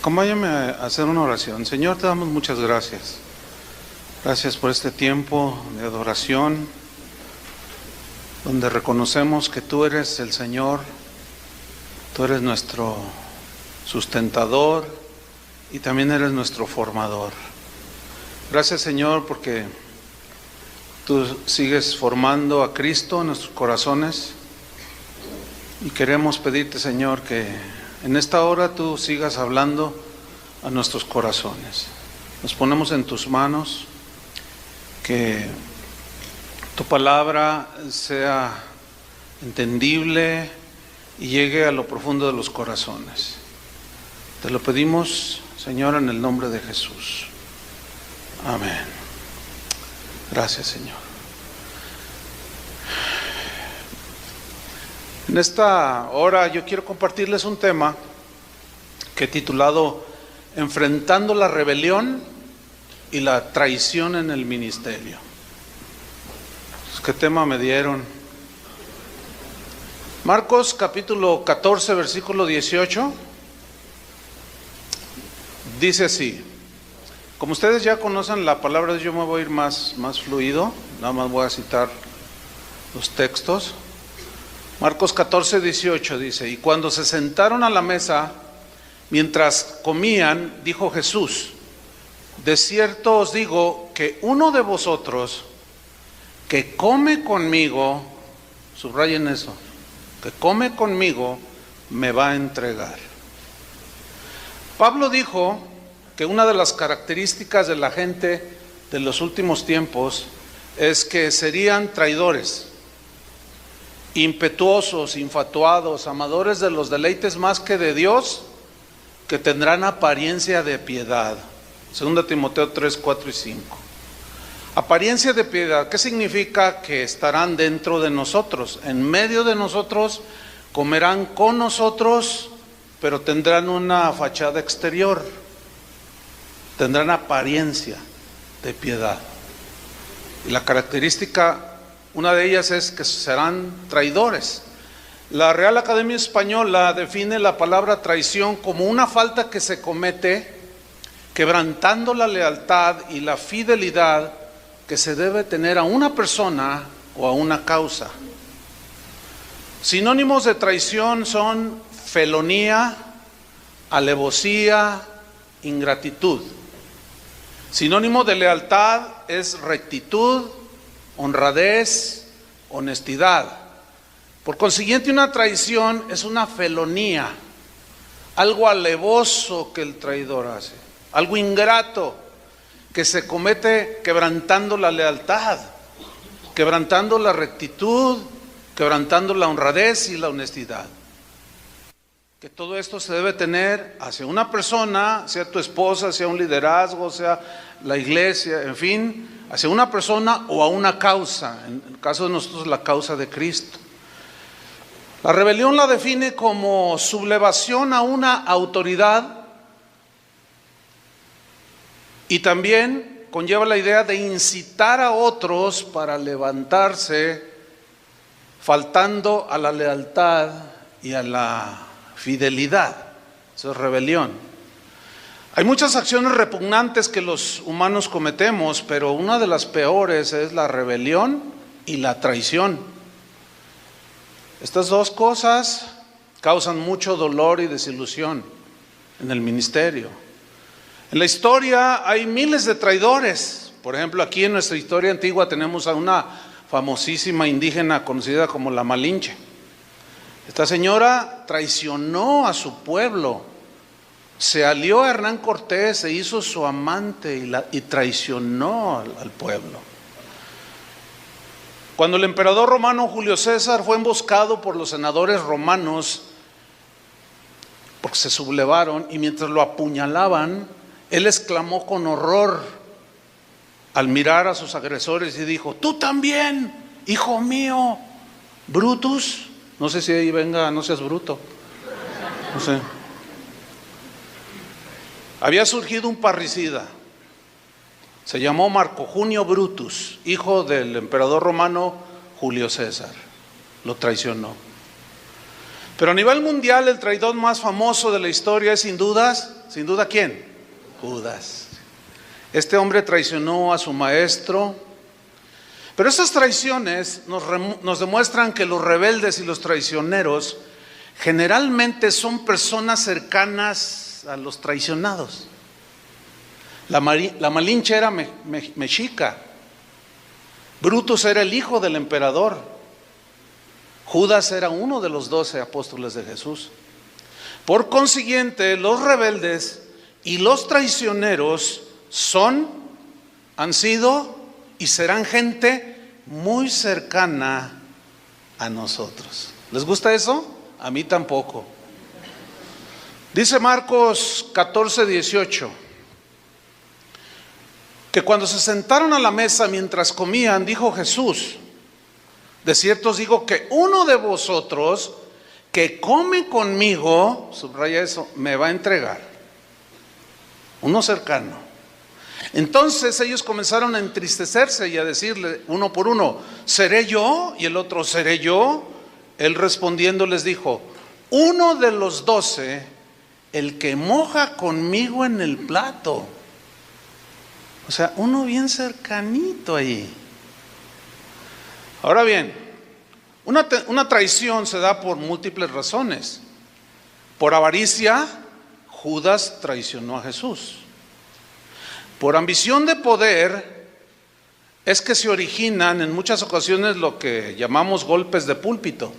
Acompáñame a hacer una oración. Señor, te damos muchas gracias. Gracias por este tiempo de adoración, donde reconocemos que tú eres el Señor, tú eres nuestro sustentador y también eres nuestro formador. Gracias, Señor, porque tú sigues formando a Cristo en nuestros corazones y queremos pedirte, Señor, que en esta hora tú sigas hablando a nuestros corazones. Nos ponemos en tus manos, que tu palabra sea entendible y llegue a lo profundo de los corazones. Te lo pedimos, Señor, en el nombre de Jesús. Amén. Gracias, Señor. En esta hora yo quiero compartirles un tema que he titulado Enfrentando la rebelión y la traición en el ministerio. ¿Qué tema me dieron? Marcos capítulo 14, versículo 18, dice así. Como ustedes ya conocen la palabra, yo me voy a ir más fluido, nada más voy a citar los textos. Marcos 14, 18 dice: y cuando se sentaron a la mesa, mientras comían, dijo Jesús: de cierto os digo que uno de vosotros que come conmigo, subrayen eso, que come conmigo, me va a entregar. Pablo dijo que una de las características de la gente de los últimos tiempos es que serían traidores, impetuosos, infatuados, amadores de los deleites más que de Dios, que tendrán apariencia de piedad. 2 Timoteo 3, 4 y 5. Apariencia de piedad, ¿qué significa? Que estarán dentro de nosotros, en medio de nosotros, comerán con nosotros, pero tendrán una fachada exterior, tendrán apariencia de piedad. Y la característica, una de ellas es que serán traidores. La Real Academia Española define la palabra traición como una falta que se comete quebrantando la lealtad y la fidelidad que se debe tener a una persona o a una causa. Sinónimos de traición son felonía, alevosía, ingratitud. Sinónimo de lealtad es rectitud, honradez, honestidad. Por consiguiente, una traición es una felonía, algo alevoso que el traidor hace, algo ingrato que se comete quebrantando la lealtad, quebrantando la rectitud, quebrantando la honradez y la honestidad. Que todo esto se debe tener hacia una persona, sea tu esposa, sea un liderazgo, sea la iglesia, en fin, hacia una persona o a una causa, en el caso de nosotros la causa de Cristo. La rebelión la define como sublevación a una autoridad y también conlleva la idea de incitar a otros para levantarse, faltando a la lealtad y a la fidelidad. Eso es rebelión. Hay muchas acciones repugnantes que los humanos cometemos, pero una de las peores es la rebelión y la traición. Estas dos cosas causan mucho dolor y desilusión en el ministerio. En la historia hay miles de traidores. Por ejemplo, aquí en nuestra historia antigua tenemos a una famosísima indígena conocida como la Malinche. Esta señora traicionó a su pueblo, se alió a Hernán Cortés, se hizo su amante y traicionó al pueblo. Cuando el emperador romano Julio César fue emboscado por los senadores romanos, porque se sublevaron, y mientras lo apuñalaban, él exclamó con horror al mirar a sus agresores y dijo: tú también, hijo mío, Brutus. No sé si ahí venga, no seas bruto, no sé. Había surgido un parricida, se llamó Marco Junio Brutus, hijo del emperador romano Julio César. Lo traicionó. Pero a nivel mundial el traidor más famoso de la historia es sin duda, ¿quién? Judas. Este hombre traicionó a su maestro. Pero estas traiciones nos demuestran que los rebeldes y los traicioneros generalmente son personas cercanas a los traicionados. La Malinche era mexica. Brutus era el hijo del emperador. Judas era uno de los 12 apóstoles de Jesús. Por consiguiente, los rebeldes y los traicioneros han sido y serán gente muy cercana a nosotros. ¿Les gusta eso? A mí tampoco. Dice Marcos 14:18 que cuando se sentaron a la mesa mientras comían, dijo Jesús: de cierto os digo que uno de vosotros que come conmigo, subraya eso, me va a entregar. Uno cercano. Entonces ellos comenzaron a entristecerse y a decirle uno por uno: ¿seré yo? Y el otro: ¿seré yo? Él respondiendo les dijo: uno de los 12, el que moja conmigo en el plato. O sea, uno bien cercanito ahí. Ahora bien, una traición se da por múltiples razones. Por avaricia, Judas traicionó a Jesús. Por ambición de poder, es que se originan en muchas ocasiones lo que llamamos golpes de púlpito.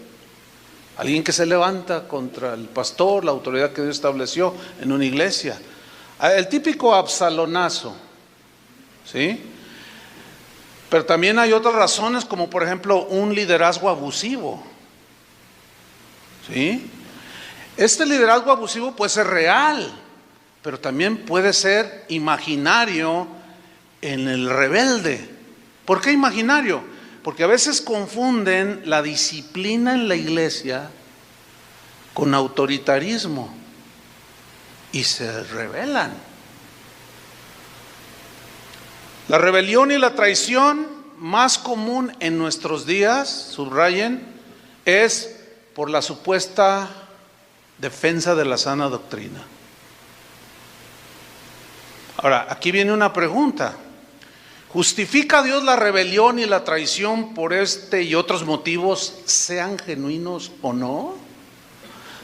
Alguien que se levanta contra el pastor, la autoridad que Dios estableció en una iglesia. El típico absalonazo, ¿sí? Pero también hay otras razones, como por ejemplo un liderazgo abusivo, ¿sí? Este liderazgo abusivo puede ser real, pero también puede ser imaginario en el rebelde. ¿Por qué imaginario? Porque a veces confunden la disciplina en la iglesia con autoritarismo y se rebelan. La rebelión y la traición más común en nuestros días, subrayen, es por la supuesta defensa de la sana doctrina. Ahora, aquí viene una pregunta. ¿Justifica Dios la rebelión y la traición por este y otros motivos, sean genuinos o no?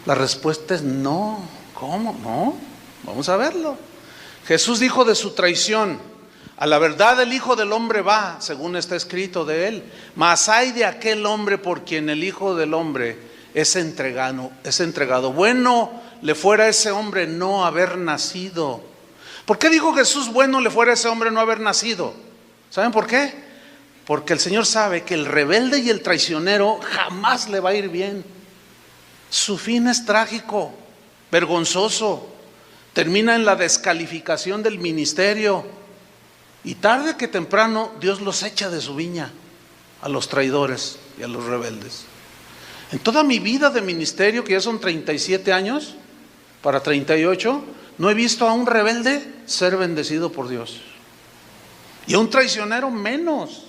La respuesta es no. ¿Cómo? No. Vamos a verlo. Jesús dijo de su traición: a la verdad el Hijo del Hombre va, según está escrito de él. Mas hay de aquel hombre por quien el Hijo del Hombre es entregado. Bueno le fuera a ese hombre no haber nacido. ¿Por qué dijo Jesús bueno le fuera a ese hombre no haber nacido? ¿Saben por qué? Porque el Señor sabe que el rebelde y el traicionero jamás le va a ir bien. Su fin es trágico, vergonzoso. Termina en la descalificación del ministerio. Y tarde que temprano Dios los echa de su viña, a los traidores y a los rebeldes. En toda mi vida de ministerio, que ya son 37 años, para 38, no he visto a un rebelde ser bendecido por Dios. Y a un traicionero menos.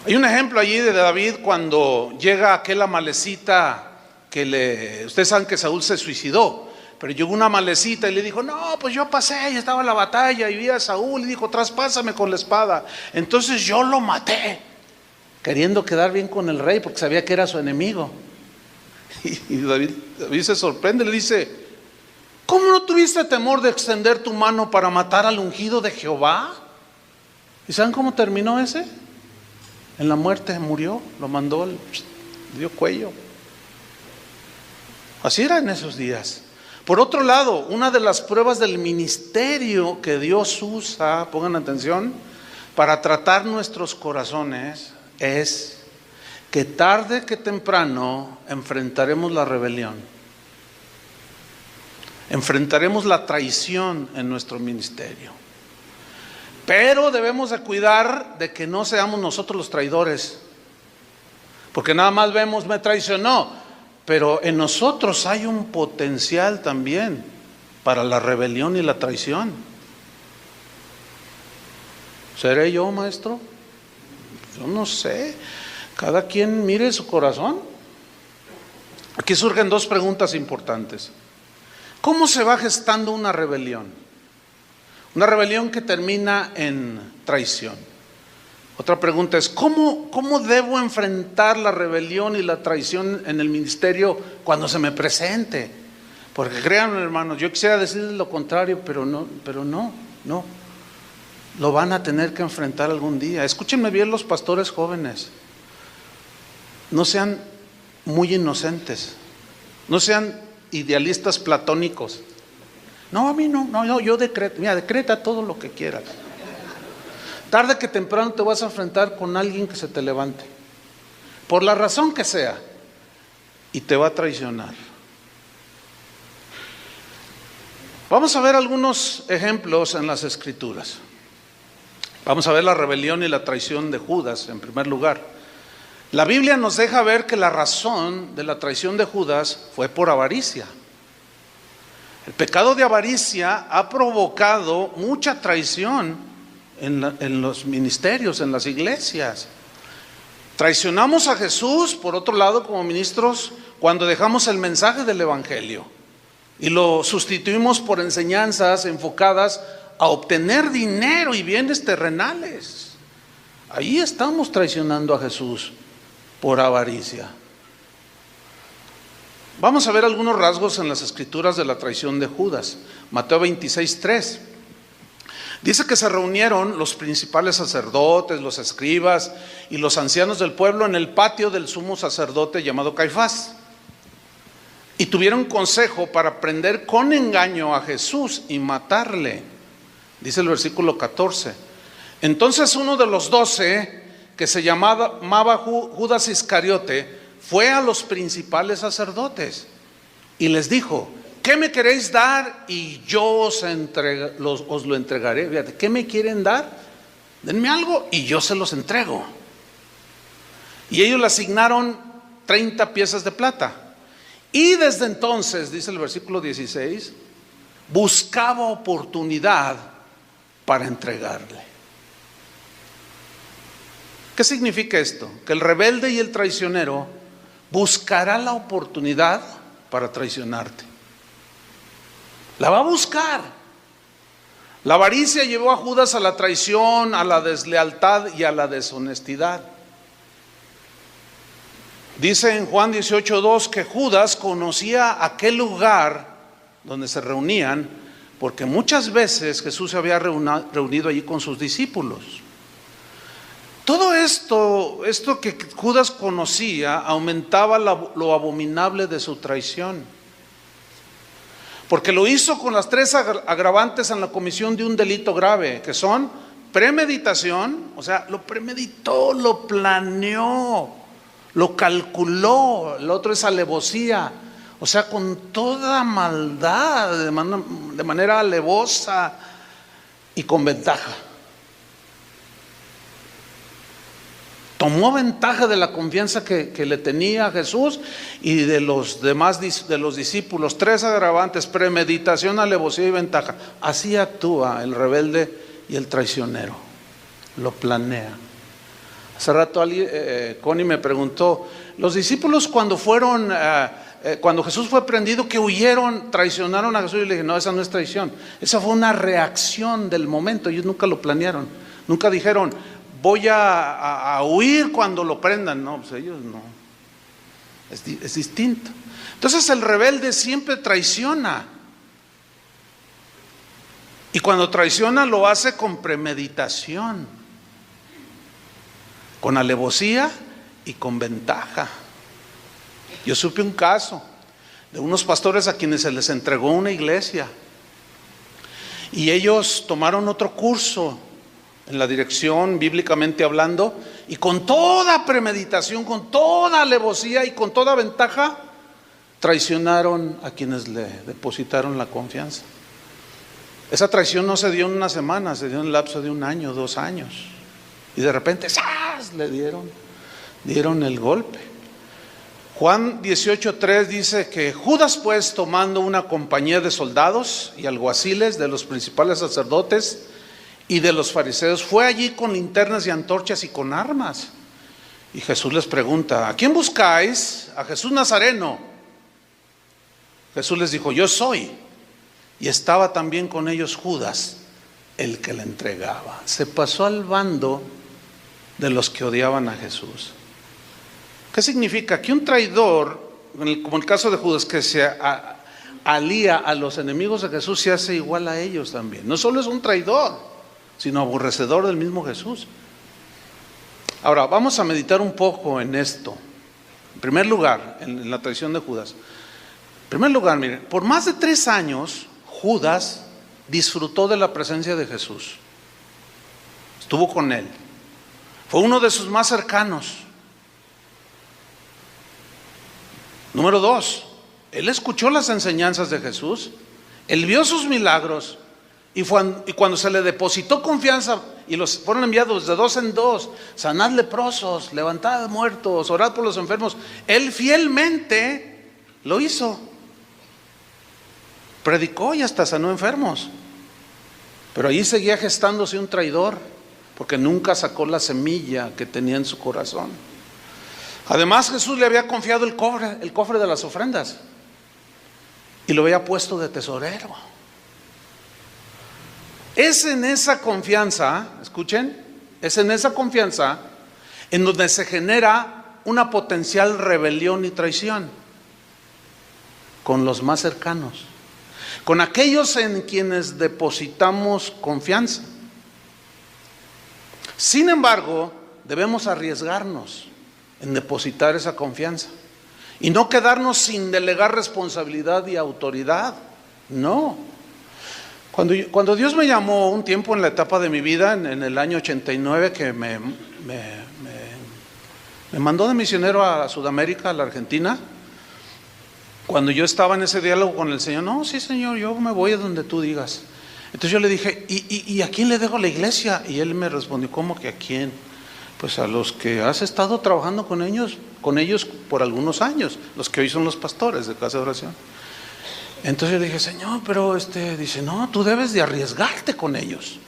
Hay un ejemplo allí de David cuando llega aquel amalecita ustedes saben que Saúl se suicidó, pero llegó una amalecita y le dijo: no, pues yo pasé y estaba en la batalla y vi a Saúl y dijo: traspásame con la espada. Entonces yo lo maté, queriendo quedar bien con el rey porque sabía que era su enemigo. Y David se sorprende, le dice: ¿cómo no tuviste temor de extender tu mano para matar al ungido de Jehová? ¿Y saben cómo terminó ese? En la muerte, murió, lo mandó, le dio cuello. Así era en esos días. Por otro lado, una de las pruebas del ministerio que Dios usa, pongan atención, para tratar nuestros corazones es que tarde que temprano enfrentaremos la rebelión. Enfrentaremos la traición en nuestro ministerio. Pero debemos de cuidar de que no seamos nosotros los traidores. Porque nada más vemos: me traicionó. Pero en nosotros hay un potencial también para la rebelión y la traición. ¿Seré yo, maestro? Yo no sé. Cada quien mire su corazón. Aquí surgen dos preguntas importantes. ¿Cómo se va gestando una rebelión? Una rebelión que termina en traición. Otra pregunta es, ¿cómo debo enfrentar la rebelión y la traición en el ministerio cuando se me presente? Porque créanme, hermanos, yo quisiera decirles lo contrario, pero no. Lo van a tener que enfrentar algún día. Escúchenme bien los pastores jóvenes. No sean muy inocentes. No sean idealistas platónicos. No, a mí no, yo decreto. Mira, decreta todo lo que quieras. Tarde que temprano te vas a enfrentar con alguien que se te levante, por la razón que sea, y te va a traicionar. Vamos a ver algunos ejemplos en las Escrituras. Vamos a ver la rebelión y la traición de Judas en primer lugar. La Biblia nos deja ver que la razón de la traición de Judas fue por avaricia. El pecado de avaricia ha provocado mucha traición en los ministerios, en las iglesias. Traicionamos a Jesús, por otro lado, como ministros, cuando dejamos el mensaje del Evangelio y lo sustituimos por enseñanzas enfocadas a obtener dinero y bienes terrenales. Ahí estamos traicionando a Jesús por avaricia. Vamos a ver algunos rasgos en las Escrituras de la traición de Judas. Mateo 26:3. Dice que se reunieron los principales sacerdotes, los escribas y los ancianos del pueblo en el patio del sumo sacerdote llamado Caifás. Y tuvieron consejo para prender con engaño a Jesús y matarle. Dice el versículo 14. Entonces uno de los 12, que se llamaba Judas Iscariote, fue a los principales sacerdotes y les dijo: ¿qué me queréis dar? Y yo os lo entregaré. Fíjate, ¿qué me quieren dar? Denme algo y yo se los entrego. Y ellos le asignaron 30 piezas de plata. Y desde entonces, dice el versículo 16, buscaba oportunidad para entregarle. ¿Qué significa esto? Que el rebelde y el traicionero buscará la oportunidad para traicionarte. La va a buscar. La avaricia llevó a Judas a la traición, a la deslealtad y a la deshonestidad. Dice en Juan 18:2 que Judas conocía aquel lugar donde se reunían, porque muchas veces Jesús se había reunido allí con sus discípulos. Todo esto que Judas conocía aumentaba lo abominable de su traición. Porque lo hizo con las 3 agravantes en la comisión de un delito grave, que son premeditación, o sea, lo premeditó, lo planeó, lo calculó. El otro es alevosía, o sea, con toda maldad, de manera alevosa y con ventaja. Tomó ventaja de la confianza que le tenía a Jesús y de los demás de los discípulos. 3 agravantes: premeditación, alevosía y ventaja. Así actúa el rebelde y el traicionero. Lo planea. Hace rato Connie me preguntó: los discípulos cuando Jesús fue prendido, que huyeron, traicionaron a Jesús. Y le dije: no, esa no es traición. Esa fue una reacción del momento. Ellos nunca lo planearon. Nunca dijeron: voy a huir cuando lo prendan. No, pues ellos no. Es distinto. Entonces el rebelde siempre traiciona. Y cuando traiciona lo hace con premeditación, con alevosía y con ventaja. Yo supe un caso de unos pastores a quienes se les entregó una iglesia. Y ellos tomaron otro curso en la dirección, bíblicamente hablando, y con toda premeditación, con toda alevosía y con toda ventaja, traicionaron a quienes le depositaron la confianza. Esa traición no se dio en una semana, se dio en el lapso de 1 año, 2 años. Y de repente, ¡zas!, le dieron el golpe. Juan 18:3 dice que Judas, pues, tomando una compañía de soldados y alguaciles de los principales sacerdotes y de los fariseos, fue allí con linternas y antorchas y con armas. Y Jesús les pregunta: ¿a quién buscáis? A Jesús Nazareno. Jesús les dijo: yo soy. Y estaba también con ellos Judas, el que le entregaba. Se pasó al bando de los que odiaban a Jesús. ¿Qué significa? Que un traidor, como el caso de Judas, que se alía a los enemigos de Jesús, se hace igual a ellos también. No solo es un traidor, sino aborrecedor del mismo Jesús. Ahora, vamos a meditar un poco en esto. En primer lugar, en la traición de Judas. En primer lugar, miren, por más de 3 años, Judas disfrutó de la presencia de Jesús. Estuvo con él. Fue uno de sus más cercanos. Número 2, él escuchó las enseñanzas de Jesús, él vio sus milagros, y cuando se le depositó confianza y los fueron enviados de 2 en 2, sanad leprosos, levantad muertos, orad por los enfermos, él fielmente lo hizo. Predicó y hasta sanó enfermos. Pero allí seguía gestándose un traidor, porque nunca sacó la semilla que tenía en su corazón. Además, Jesús le había confiado el cofre de las ofrendas, y lo había puesto de tesorero. Es en esa confianza, escuchen, es en esa confianza en donde se genera una potencial rebelión y traición con los más cercanos, con aquellos en quienes depositamos confianza. Sin embargo, debemos arriesgarnos en depositar esa confianza y no quedarnos sin delegar responsabilidad y autoridad. No. Cuando Dios me llamó un tiempo en la etapa de mi vida, en el año 89, que me mandó de misionero a Sudamérica, a la Argentina, cuando yo estaba en ese diálogo con el Señor: no, sí, Señor, yo me voy a donde tú digas. Entonces yo le dije: ¿y a quién le dejo la iglesia? Y él me respondió: ¿cómo que a quién? Pues a los que has estado trabajando con ellos por algunos años, los que hoy son los pastores de Casa de Oración. Entonces yo le dije: Señor, pero dice: no, tú debes de arriesgarte con ellos,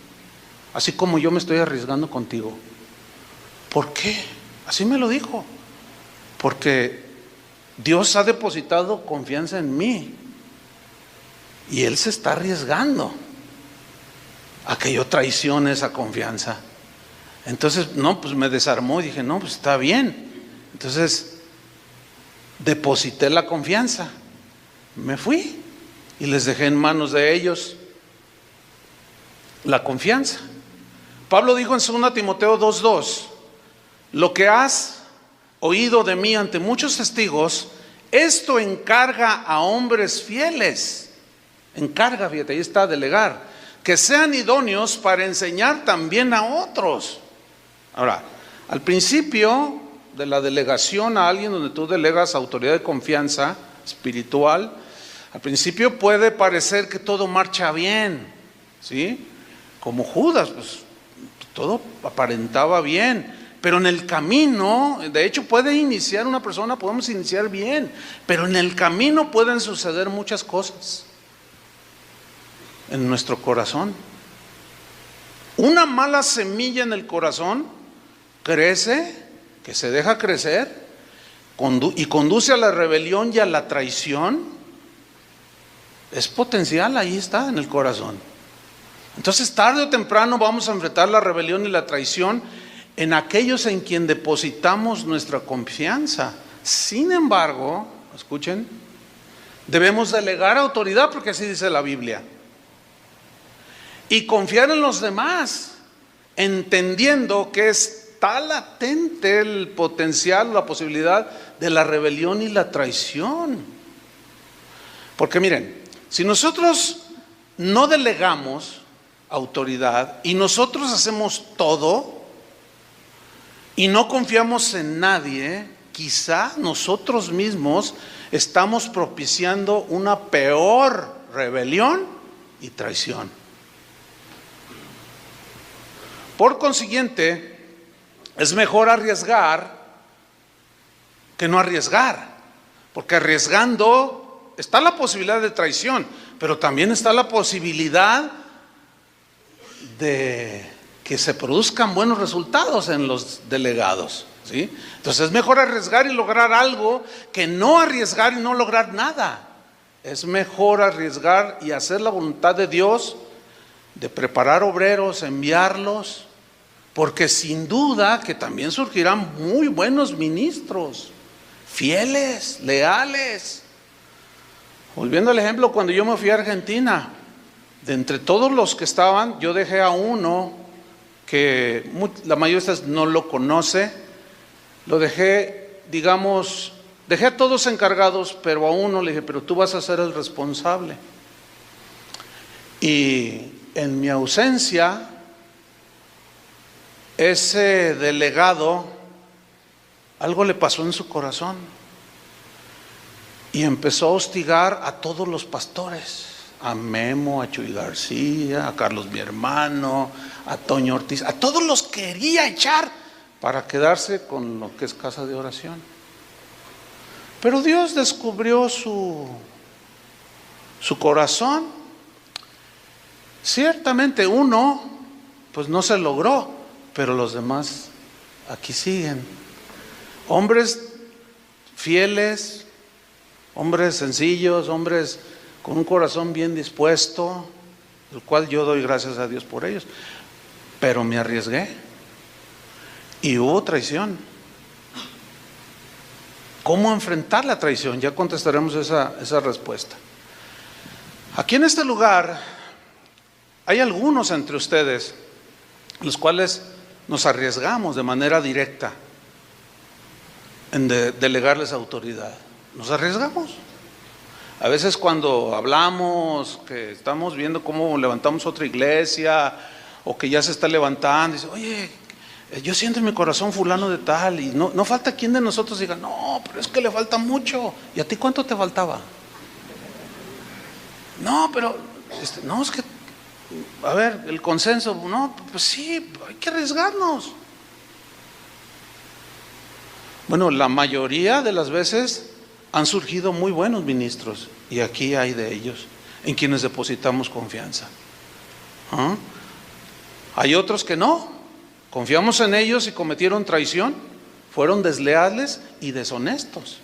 así como yo me estoy arriesgando contigo. ¿Por qué? Así me lo dijo. Porque Dios ha depositado confianza en mí y Él se está arriesgando a que yo traicione esa confianza. Entonces, no, pues me desarmó y dije: no, pues está bien. Entonces, deposité la confianza, me fui y les dejé en manos de ellos la confianza. Pablo dijo en 2 Timoteo 2:2: lo que has oído de mí ante muchos testigos, esto encarga a hombres fieles. Encarga, fíjate, ahí está, delegar, que sean idóneos para enseñar también a otros. Ahora, al principio de la delegación a alguien, donde tú delegas autoridad de confianza espiritual, al principio puede parecer que todo marcha bien, ¿sí? Como Judas, pues todo aparentaba bien, pero en el camino, de hecho puede iniciar una persona, podemos iniciar bien, pero en el camino pueden suceder muchas cosas en nuestro corazón. Una mala semilla en el corazón crece, que se deja crecer y conduce a la rebelión y a la traición. Es potencial, ahí está en el corazón. Entonces tarde o temprano vamos a enfrentar la rebelión y la traición en aquellos en quien depositamos nuestra confianza. Sin embargo, escuchen, debemos delegar autoridad, porque así dice la Biblia, y confiar en los demás, entendiendo que está latente el potencial, la posibilidad de la rebelión y la traición. Porque miren, si nosotros no delegamos autoridad y nosotros hacemos todo y no confiamos en nadie, quizá nosotros mismos estamos propiciando una peor rebelión y traición. Por consiguiente, es mejor arriesgar que no arriesgar, porque arriesgando está la posibilidad de traición, pero también está la posibilidad de que se produzcan buenos resultados en los delegados. ¿sí? Entonces es mejor arriesgar y lograr algo que no arriesgar y no lograr nada. Es mejor arriesgar y hacer la voluntad de Dios, de preparar obreros, enviarlos, porque sin duda que también surgirán muy buenos ministros, fieles, leales. Volviendo al ejemplo, cuando yo me fui a Argentina, de entre todos los que estaban, yo dejé a uno que la mayoría de ustedes no lo conoce, lo dejé, digamos, dejé a todos encargados, pero a uno le dije, pero tú vas a ser el responsable. Y en mi ausencia, ese delegado, algo le pasó en su corazón y empezó a hostigar a todos los pastores, a Memo, a Chuy García, a Carlos mi hermano, a Toño Ortiz, a todos los quería echar para quedarse con lo que es casa de oración. Pero Dios descubrió su corazón. Ciertamente uno pues no se logró, pero los demás aquí siguen. Hombres fieles, hombres sencillos, hombres con un corazón bien dispuesto, el cual yo doy gracias a Dios por ellos. Pero me arriesgué y hubo traición. ¿Cómo enfrentar la traición? Ya contestaremos esa respuesta. Aquí en este lugar hay algunos entre ustedes los cuales nos arriesgamos de manera directa en delegarles autoridad. Nos arriesgamos. A veces cuando hablamos, que estamos viendo cómo levantamos otra iglesia o que ya se está levantando, dice, oye, yo siento en mi corazón fulano de tal, y no falta quien de nosotros diga, no, pero es que le falta mucho. ¿Y a ti cuánto te faltaba? No, pero no, es que, a ver, el consenso, no, pues sí, hay que arriesgarnos. Bueno, la mayoría de las veces han surgido muy buenos ministros, y aquí hay de ellos en quienes depositamos confianza. ¿Ah? Hay otros que no, confiamos en ellos y cometieron traición, fueron desleales y deshonestos.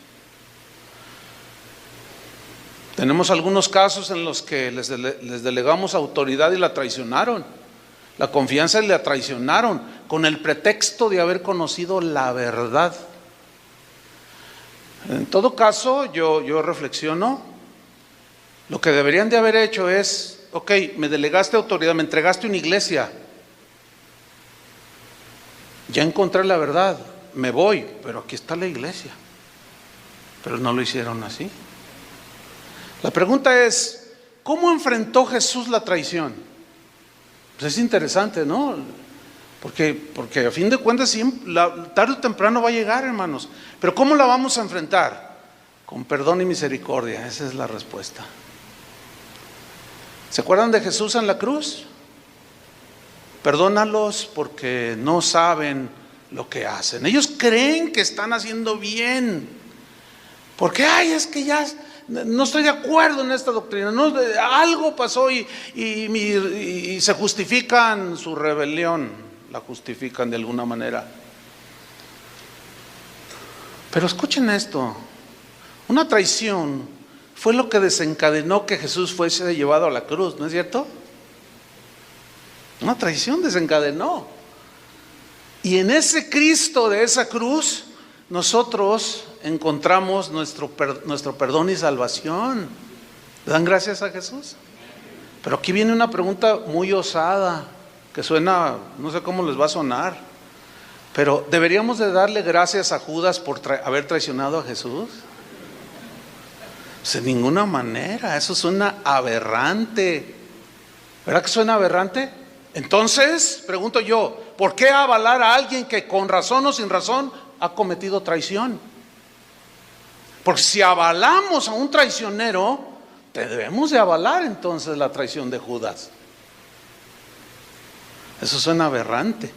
Tenemos algunos casos en los que les delegamos autoridad y la traicionaron, la confianza y la traicionaron con el pretexto de haber conocido la verdad. En todo caso, yo reflexiono, lo que deberían de haber hecho es, ok, me delegaste autoridad, me entregaste una iglesia, ya encontré la verdad, me voy, pero aquí está la iglesia. Pero no lo hicieron así. La pregunta es, ¿cómo enfrentó Jesús la traición? Pues es interesante, ¿no? Porque a fin de cuentas tarde o temprano va a llegar, hermanos. Pero ¿cómo la vamos a enfrentar? Con perdón y misericordia, esa es la respuesta. ¿Se acuerdan de Jesús en la cruz? Perdónalos porque no saben lo que hacen. Ellos creen que están haciendo bien. Porque, es que ya no estoy de acuerdo en esta doctrina. No, algo pasó y se justifican su rebelión. La justifican de alguna manera. Pero escuchen esto. Una traición fue lo que desencadenó que Jesús fuese llevado a la cruz, ¿no es cierto? Una traición desencadenó. Y en ese Cristo de esa cruz, nosotros encontramos nuestro perdón y salvación. ¿Le dan gracias a Jesús? Pero aquí viene una pregunta muy osada, que suena, no sé cómo les va a sonar, pero ¿deberíamos de darle gracias a Judas por haber traicionado a Jesús? Pues de ninguna manera, eso suena aberrante. ¿Verdad que suena aberrante? Entonces, pregunto yo, ¿por qué avalar a alguien que con razón o sin razón ha cometido traición? Porque si avalamos a un traicionero, debemos de avalar entonces la traición de Judas. Eso suena aberrante.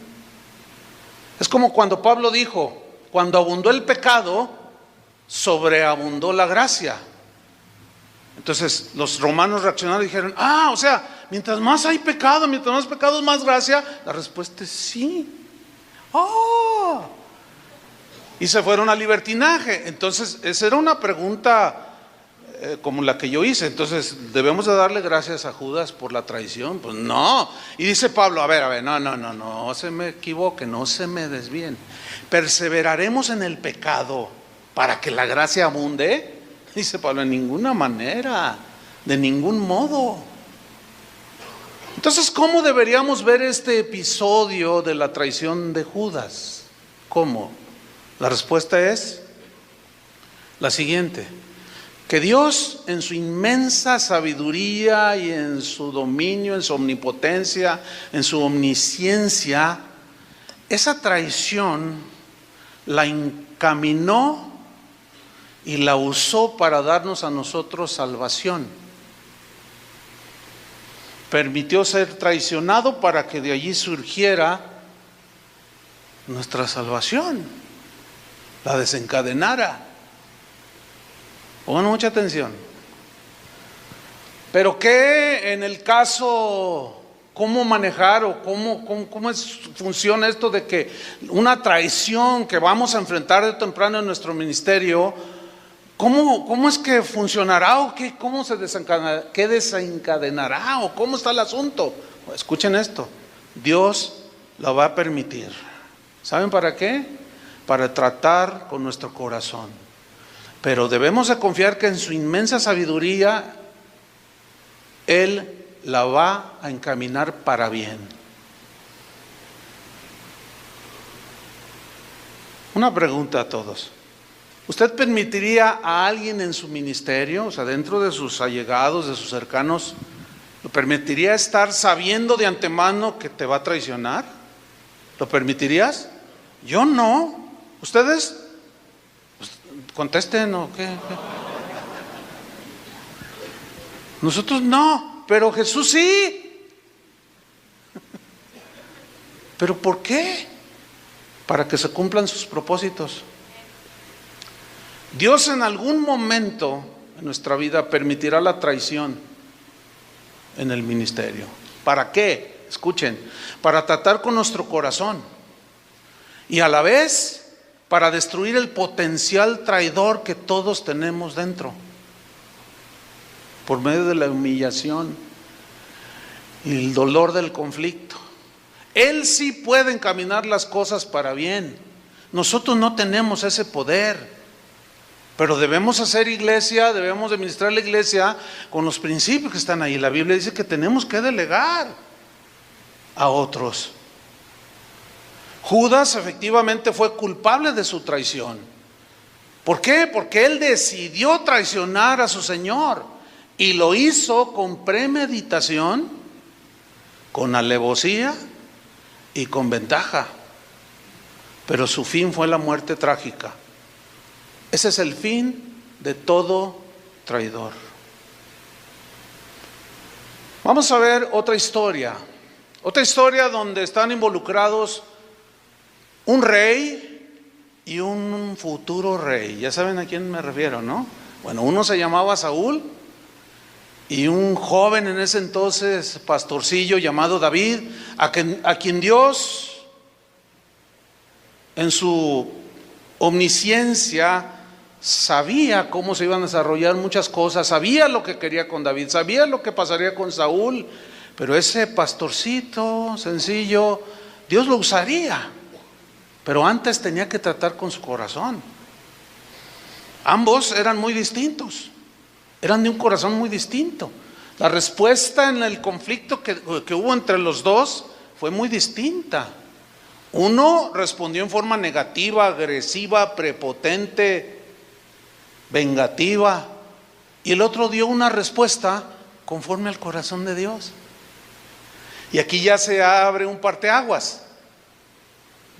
Es como cuando Pablo dijo, cuando abundó el pecado, sobreabundó la gracia. Entonces los romanos reaccionaron y dijeron, o sea, mientras más hay pecado, mientras más pecado, más gracia. La respuesta es sí. y se fueron al libertinaje. Entonces, esa era una pregunta como la que yo hice. Entonces, ¿debemos de darle gracias a Judas por la traición? Pues no. Y dice Pablo, a ver, no se me equivoque, no se me desvíen. ¿Perseveraremos en el pecado para que la gracia abunde? Dice Pablo, en ninguna manera, de ningún modo. Entonces, ¿cómo deberíamos ver este episodio de la traición de Judas? ¿Cómo? La respuesta es la siguiente: que Dios, en su inmensa sabiduría y en su dominio, en su omnipotencia, en su omnisciencia, esa traición la encaminó y la usó para darnos a nosotros salvación. Permitió ser traicionado para que de allí surgiera nuestra salvación, la desencadenara. Pongan mucha atención. Pero ¿qué en el caso, cómo manejar o cómo funciona esto de que una traición que vamos a enfrentar de temprano en nuestro ministerio, cómo es que funcionará o cómo se desencadenará, qué desencadenará o cómo está el asunto? Escuchen esto, Dios lo va a permitir. ¿Saben para qué? Para tratar con nuestro corazón. Pero debemos de confiar que en su inmensa sabiduría Él la va a encaminar para bien. Una pregunta a todos. ¿Usted permitiría a alguien en su ministerio, o sea, dentro de sus allegados, de sus cercanos, lo permitiría estar sabiendo de antemano que te va a traicionar? ¿Lo permitirías? Yo no. ¿Ustedes? Contesten o qué. Nosotros no, pero Jesús sí. ¿Pero por qué? Para que se cumplan sus propósitos. Dios en algún momento en nuestra vida permitirá la traición en el ministerio. ¿Para qué? Escuchen, para tratar con nuestro corazón y a la vez para destruir el potencial traidor que todos tenemos dentro, por medio de la humillación y el dolor del conflicto. Él sí puede encaminar las cosas para bien. Nosotros no tenemos ese poder, pero debemos hacer iglesia, debemos administrar la iglesia con los principios que están ahí. La Biblia dice que tenemos que delegar a otros. Judas efectivamente fue culpable de su traición. ¿Por qué? Porque él decidió traicionar a su Señor y lo hizo con premeditación, con alevosía y con ventaja. Pero su fin fue la muerte trágica. Ese es el fin de todo traidor. Vamos a ver otra historia donde están involucrados un rey y un futuro rey. Ya saben a quién me refiero, ¿no? Bueno, uno se llamaba Saúl y un joven en ese entonces, pastorcillo llamado David, a quien Dios en su omnisciencia sabía cómo se iban a desarrollar muchas cosas, sabía lo que quería con David, sabía lo que pasaría con Saúl, pero ese pastorcito sencillo, Dios lo usaría. Pero antes tenía que tratar con su corazón. Ambos eran muy distintos, eran de un corazón muy distinto. La respuesta en el conflicto que hubo entre los dos fue muy distinta. Uno respondió en forma negativa, agresiva, prepotente, vengativa, y el otro dio una respuesta conforme al corazón de Dios. Y aquí ya se abre un parteaguas.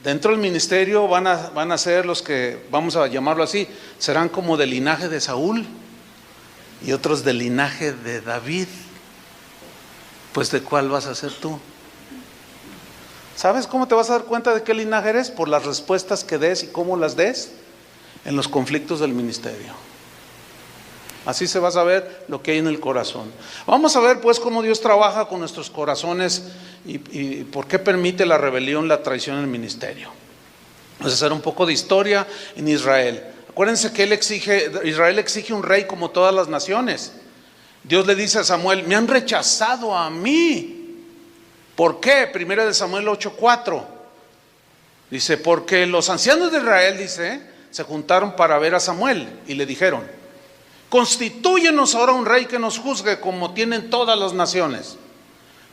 Dentro del ministerio van a ser los que, vamos a llamarlo así, serán como del linaje de Saúl y otros del linaje de David. Pues ¿de cuál vas a ser tú? ¿Sabes cómo te vas a dar cuenta de qué linaje eres? Por las respuestas que des y cómo las des en los conflictos del ministerio. Así se va a saber lo que hay en el corazón. Vamos a ver pues cómo Dios trabaja con nuestros corazones y por qué permite la rebelión, la traición en el ministerio. Vamos a hacer un poco de historia en Israel. Acuérdense que Israel exige un rey como todas las naciones. Dios le dice a Samuel: me han rechazado a mí. ¿Por qué? 1 Samuel 8:4. Dice: porque los ancianos de Israel, dice, se juntaron para ver a Samuel y le dijeron: constitúyenos ahora un rey que nos juzgue como tienen todas las naciones.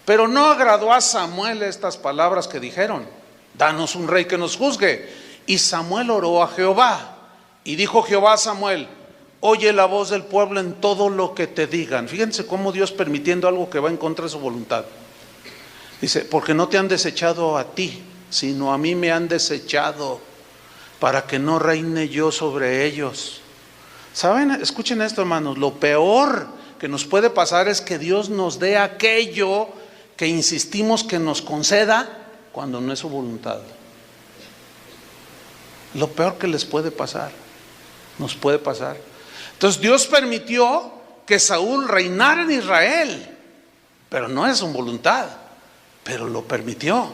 Pero no agradó a Samuel estas palabras que dijeron: danos un rey que nos juzgue. Y Samuel oró a Jehová, y dijo Jehová a Samuel: oye la voz del pueblo en todo lo que te digan. Fíjense cómo Dios permitiendo algo que va en contra de su voluntad. Dice: porque no te han desechado a ti, sino a mí me han desechado, para que no reine yo sobre ellos. ¿Saben? Escuchen esto, hermanos. Lo peor que nos puede pasar es que Dios nos dé aquello que insistimos que nos conceda cuando no es su voluntad. Lo peor que les puede pasar, nos puede pasar. Entonces Dios permitió que Saúl reinara en Israel, pero no es su voluntad, pero lo permitió.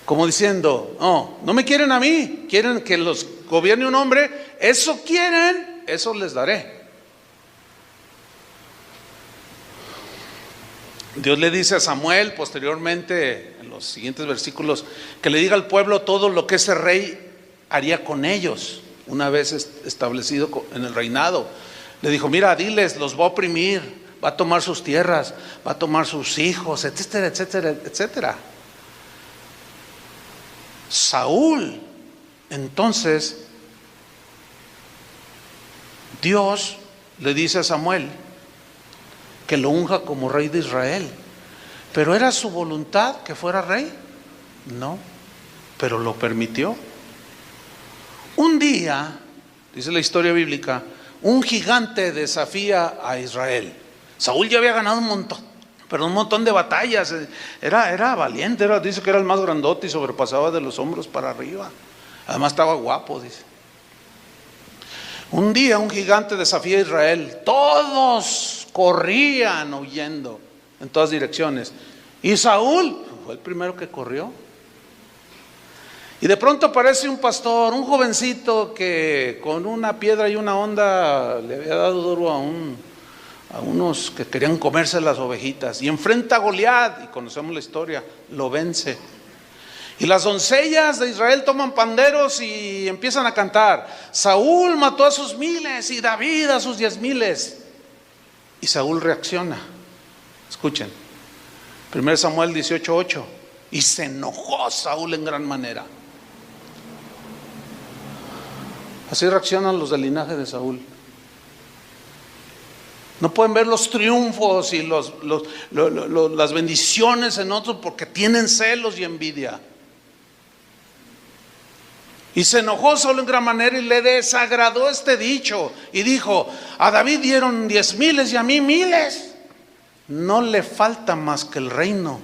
Como diciendo: no me quieren a mí, quieren que los gobierne un hombre. Eso quieren, eso les daré. Dios le dice a Samuel posteriormente, en los siguientes versículos, que le diga al pueblo todo lo que ese rey haría con ellos una vez establecido en el reinado. Le dijo: mira, diles, los va a oprimir, va a tomar sus tierras, va a tomar sus hijos, etcétera, etcétera, etcétera. Saúl, entonces, Dios le dice a Samuel que lo unja como rey de Israel. ¿Pero era su voluntad que fuera rey? No, pero lo permitió. Un día, dice la historia bíblica, un gigante desafía a Israel. Saúl ya había ganado un montón de batallas. Era valiente, dice que era el más grandote y sobrepasaba de los hombros para arriba. Además estaba guapo, dice. Un día un gigante desafía a Israel. Todos corrían huyendo en todas direcciones, y Saúl fue el primero que corrió. Y de pronto aparece un pastor, un jovencito, que con una piedra y una honda le había dado duro a unos que querían comerse las ovejitas, y enfrenta a Goliat, y conocemos la historia, lo vence. Y las doncellas de Israel toman panderos y empiezan a cantar: Saúl mató a sus 1000 y David a sus 10,000. Y Saúl reacciona. Escuchen, 1 Samuel 18:8. Y se enojó Saúl en gran manera. Así reaccionan los del linaje de Saúl. No pueden ver los triunfos y las bendiciones en otros porque tienen celos y envidia. Y se enojó Saúl en gran manera y le desagradó este dicho. Y dijo: a David dieron 10,000 y a mí 1,000. No le falta más que el reino.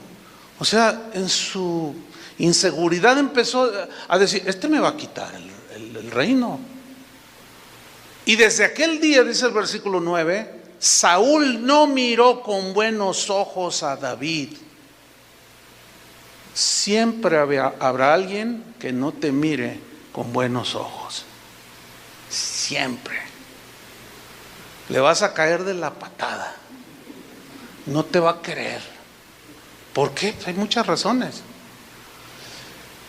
O sea, en su inseguridad empezó a decir: este me va a quitar el reino. Y desde aquel día, dice el versículo 9, Saúl no miró con buenos ojos a David. Siempre habrá alguien que no te mire con buenos ojos. Siempre. Le vas a caer de la patada. No te va a querer. ¿Por qué? Hay muchas razones.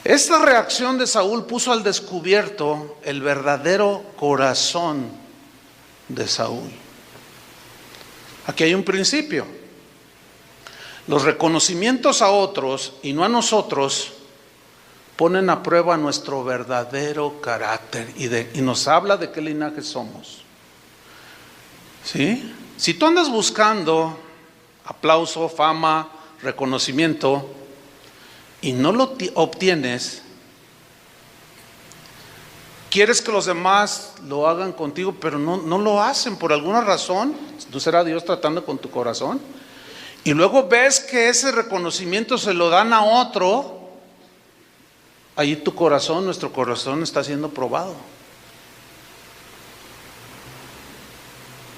Esta reacción de Saúl puso al descubierto el verdadero corazón de Saúl. Aquí hay un principio. Los reconocimientos a otros y no a nosotros ponen a prueba nuestro verdadero carácter y nos habla de qué linaje somos. ¿Sí? Si tú andas buscando aplauso, fama, reconocimiento y no lo obtienes, quieres que los demás lo hagan contigo, pero no lo hacen por alguna razón. ¿No será Dios tratando con tu corazón? Y luego ves que ese reconocimiento se lo dan a otro. Allí tu corazón, nuestro corazón está siendo probado.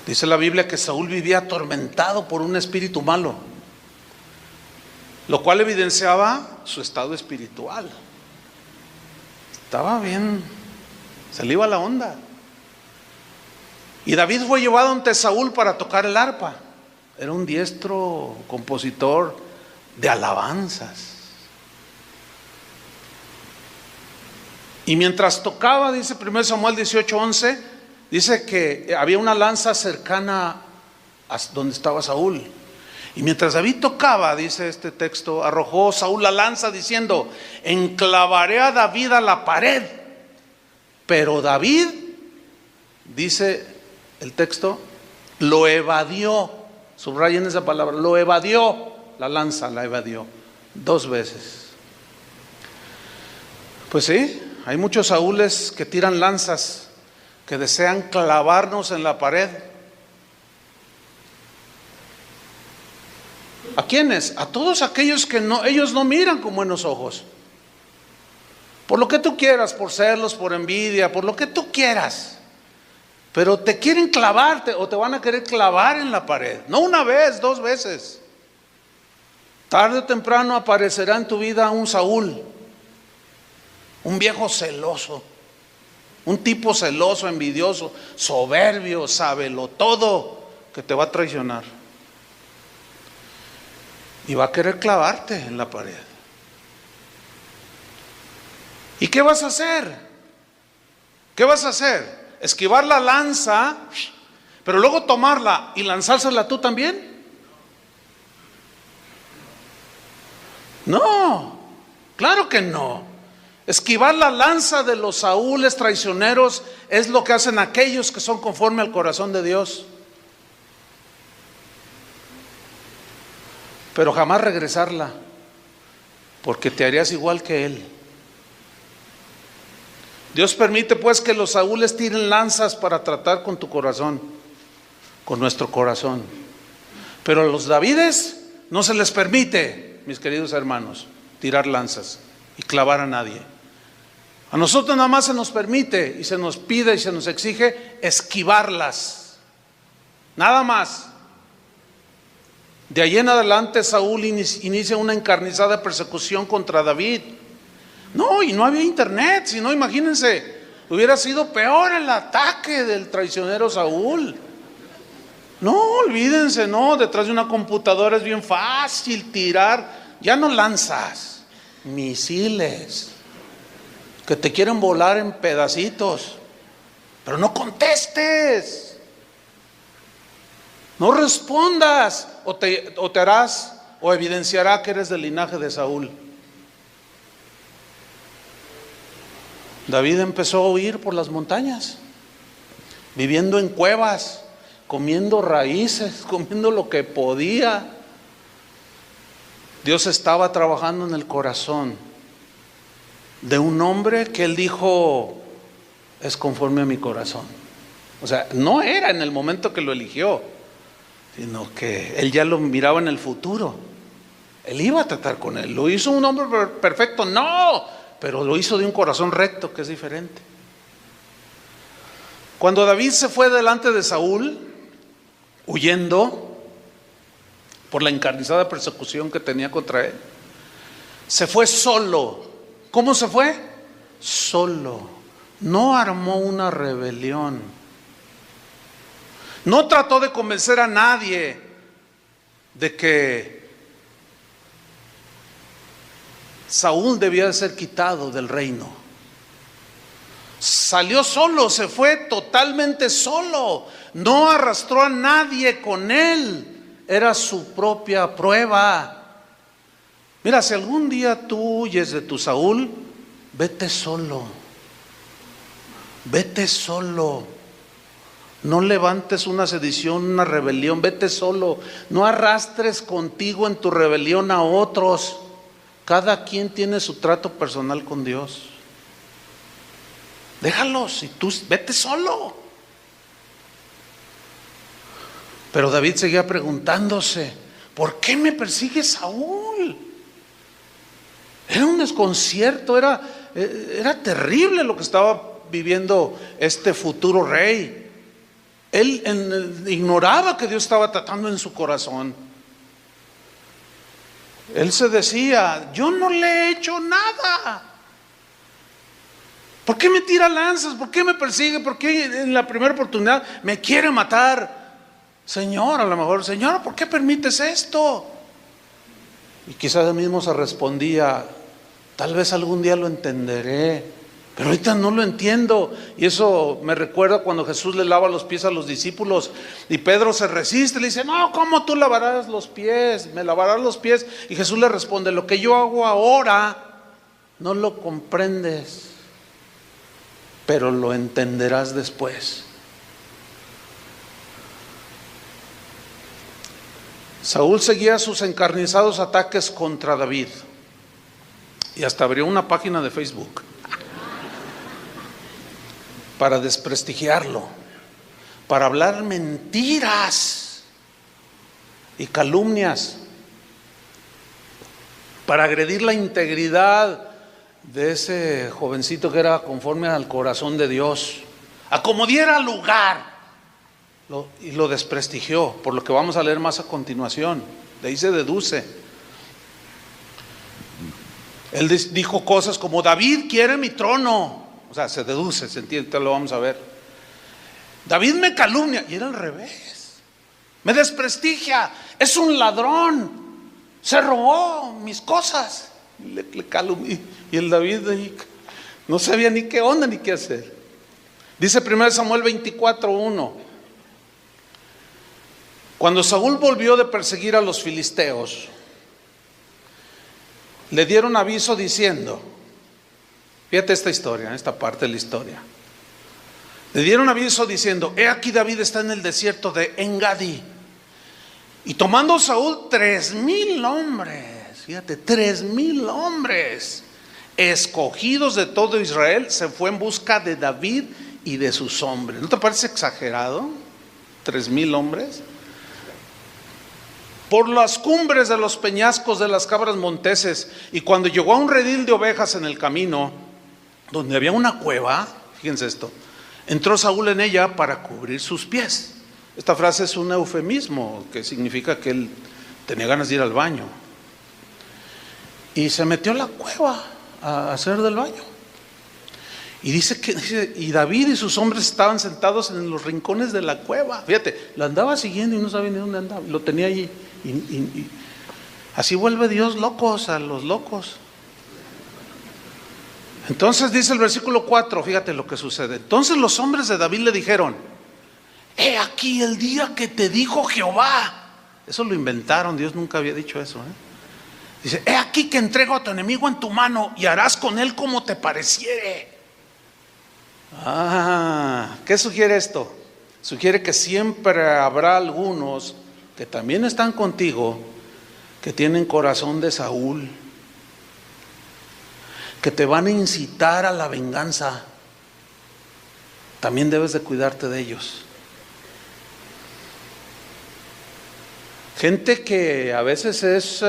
Dice la Biblia que Saúl vivía atormentado por un espíritu malo, lo cual evidenciaba su estado espiritual. Estaba bien, se le iba la onda. Y David fue llevado ante Saúl para tocar el arpa. Era un diestro compositor de alabanzas. Y mientras tocaba, dice 1 Samuel 18:11, dice que había una lanza cercana a donde estaba Saúl. Y mientras David tocaba, dice este texto, arrojó Saúl la lanza diciendo: enclavaré a David a la pared. Pero David, dice el texto, lo evadió. Subrayen esa palabra, lo evadió. La lanza la evadió 2 veces. Pues sí, hay muchos Saúles que tiran lanzas, que desean clavarnos en la pared. ¿A quiénes? A todos aquellos que ellos no miran con buenos ojos. Por lo que tú quieras, por celos, por envidia, por lo que tú quieras. Pero te quieren clavarte o te van a querer clavar en la pared. No una vez, 2 veces. Tarde o temprano aparecerá en tu vida un Saúl, un viejo celoso, un tipo celoso, envidioso, soberbio, sábelo todo, que te va a traicionar. Y va a querer clavarte en la pared. ¿Y qué vas a hacer? ¿Qué vas a hacer? ¿Esquivar la lanza, pero luego tomarla y lanzársela tú también? No, claro que no. Esquivar la lanza de los Saúles traicioneros es lo que hacen aquellos que son conforme al corazón de Dios. Pero jamás regresarla, porque te harías igual que él. Dios permite pues que los Saúles tiren lanzas para tratar con tu corazón, con nuestro corazón. Pero a los Davides no se les permite, mis queridos hermanos, tirar lanzas y clavar a nadie. A nosotros nada más se nos permite y se nos pide y se nos exige esquivarlas. Nada más. De ahí en adelante Saúl inicia una encarnizada persecución contra David. No, y no había internet, si no, imagínense, hubiera sido peor el ataque del traicionero Saúl. No, olvídense, no, detrás de una computadora es bien fácil tirar, ya no lanzas, misiles, que te quieren volar en pedacitos, pero no contestes. No respondas o te harás o evidenciará que eres del linaje de Saúl. David empezó a huir por las montañas, viviendo en cuevas, comiendo raíces, comiendo lo que podía. Dios estaba trabajando en el corazón de un hombre que él dijo: es conforme a mi corazón. O sea, no era en el momento que lo eligió, sino que él ya lo miraba en el futuro. Él iba a tratar con él. ¿Lo hizo un hombre perfecto? No, pero lo hizo de un corazón recto, que es diferente. Cuando David se fue delante de Saúl, huyendo por la encarnizada persecución que tenía contra él, se fue solo. ¿Cómo se fue? Solo. No armó una rebelión. No trató de convencer a nadie de que Saúl debía de ser quitado del reino. Salió solo, se fue totalmente solo. No arrastró a nadie con él. Era su propia prueba. Mira, si algún día tú huyes de tu Saúl, vete solo. Vete solo. No levantes una sedición, una rebelión, vete solo. No arrastres contigo en tu rebelión a otros. Cada quien tiene su trato personal con Dios. Déjalos y tú vete solo. Pero David seguía preguntándose: ¿por qué me persigue Saúl? Era un desconcierto, era terrible lo que estaba viviendo este futuro rey. Él ignoraba que Dios estaba tratando en su corazón. Él se decía: yo no le he hecho nada. ¿Por qué me tira lanzas? ¿Por qué me persigue? ¿Por qué en la primera oportunidad me quiere matar? Señor, a lo mejor, Señor, ¿por qué permites esto? Y quizás él mismo se respondía, tal vez algún día lo entenderé, pero ahorita no lo entiendo. Y eso me recuerda cuando Jesús le lava los pies a los discípulos y Pedro se resiste, le dice, no, ¿cómo tú lavarás los pies? Me lavarás los pies. Y Jesús le responde, lo que yo hago ahora no lo comprendes, pero lo entenderás después. Saúl seguía sus encarnizados ataques contra David y hasta abrió una página de Facebook para desprestigiarlo, para hablar mentiras y calumnias, para agredir la integridad de ese jovencito que era conforme al corazón de Dios, a como diera lugar, y lo desprestigió, por lo que vamos a leer más a continuación. De ahí se deduce. Él dijo cosas como, David quiere mi trono. O sea, se deduce, se entiende, lo vamos a ver. David me calumnia, y era al revés. Me desprestigia, es un ladrón, se robó mis cosas. Le calumnia. Y el David no sabía ni qué onda ni qué hacer. Dice 1 Samuel 24:1. Cuando Saúl volvió de perseguir a los filisteos, le dieron aviso diciendo, fíjate esta historia, esta parte de la historia. Le dieron aviso diciendo, he aquí David está en el desierto de Engadi. Y tomando Saúl 3,000 hombres, fíjate, 3,000 hombres escogidos de todo Israel, se fue en busca de David y de sus hombres. ¿No te parece exagerado? 3,000 hombres. Por las cumbres de los peñascos de las cabras monteses, y cuando llegó a un redil de ovejas en el camino, donde había una cueva, fíjense esto, entró Saúl en ella para cubrir sus pies. Esta frase es un eufemismo que significa que él tenía ganas de ir al baño. Y se metió a la cueva a hacer del baño. Y dice y David y sus hombres estaban sentados en los rincones de la cueva. Fíjate, lo andaba siguiendo y no sabía ni dónde andaba. Lo tenía allí. Y así vuelve Dios locos a los locos. Entonces dice el versículo 4, fíjate lo que sucede. Entonces los hombres de David le dijeron, he aquí el día que te dijo Jehová. Eso lo inventaron, Dios nunca había dicho eso, Dice, he aquí que entrego a tu enemigo en tu mano y harás con él como te pareciere. ¿Qué sugiere esto? Sugiere que siempre habrá algunos que también están contigo, que tienen corazón de Saúl, que te van a incitar a la venganza. También debes de cuidarte de ellos. Gente que a veces es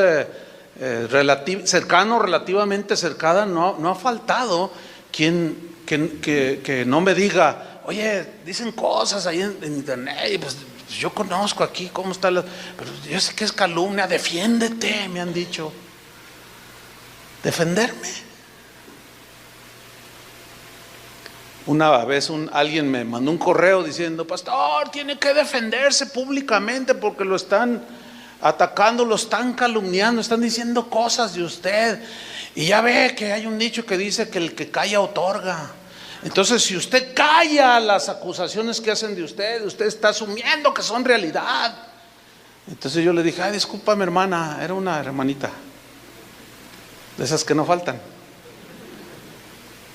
relativamente cercana, no ha faltado quien que no me diga, oye, dicen cosas ahí en internet, y pues yo conozco aquí cómo está pero yo sé que es calumnia, defiéndete, me han dicho. ¿Defenderme? Una vez alguien me mandó un correo diciendo, pastor, tiene que defenderse públicamente porque lo están atacando, lo están calumniando, están diciendo cosas de usted. Y ya ve que hay un dicho que dice que el que calla otorga. Entonces, si usted calla las acusaciones que hacen de usted está asumiendo que son realidad. Entonces yo le dije, ay, discúlpame hermana, era una hermanita, de esas que no faltan.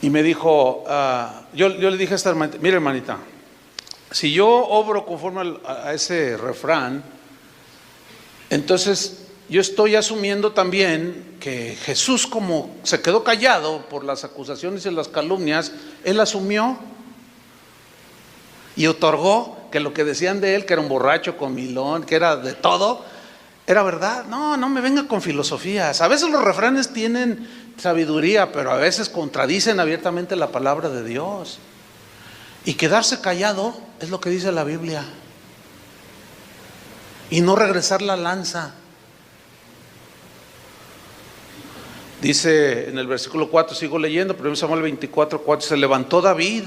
Y me dijo, yo le dije a esta hermanita, mire hermanita, si yo obro conforme a ese refrán, entonces yo estoy asumiendo también que Jesús, como se quedó callado por las acusaciones y las calumnias, él asumió y otorgó que lo que decían de él, que era un borracho, comilón, que era de todo, era verdad. No me venga con filosofías. A veces los refranes tienen sabiduría, pero a veces contradicen abiertamente la palabra de Dios. Y quedarse callado es lo que dice la Biblia. Y no regresar la lanza. Dice en el versículo 4, sigo leyendo, 1 Samuel 24, 4, se levantó David,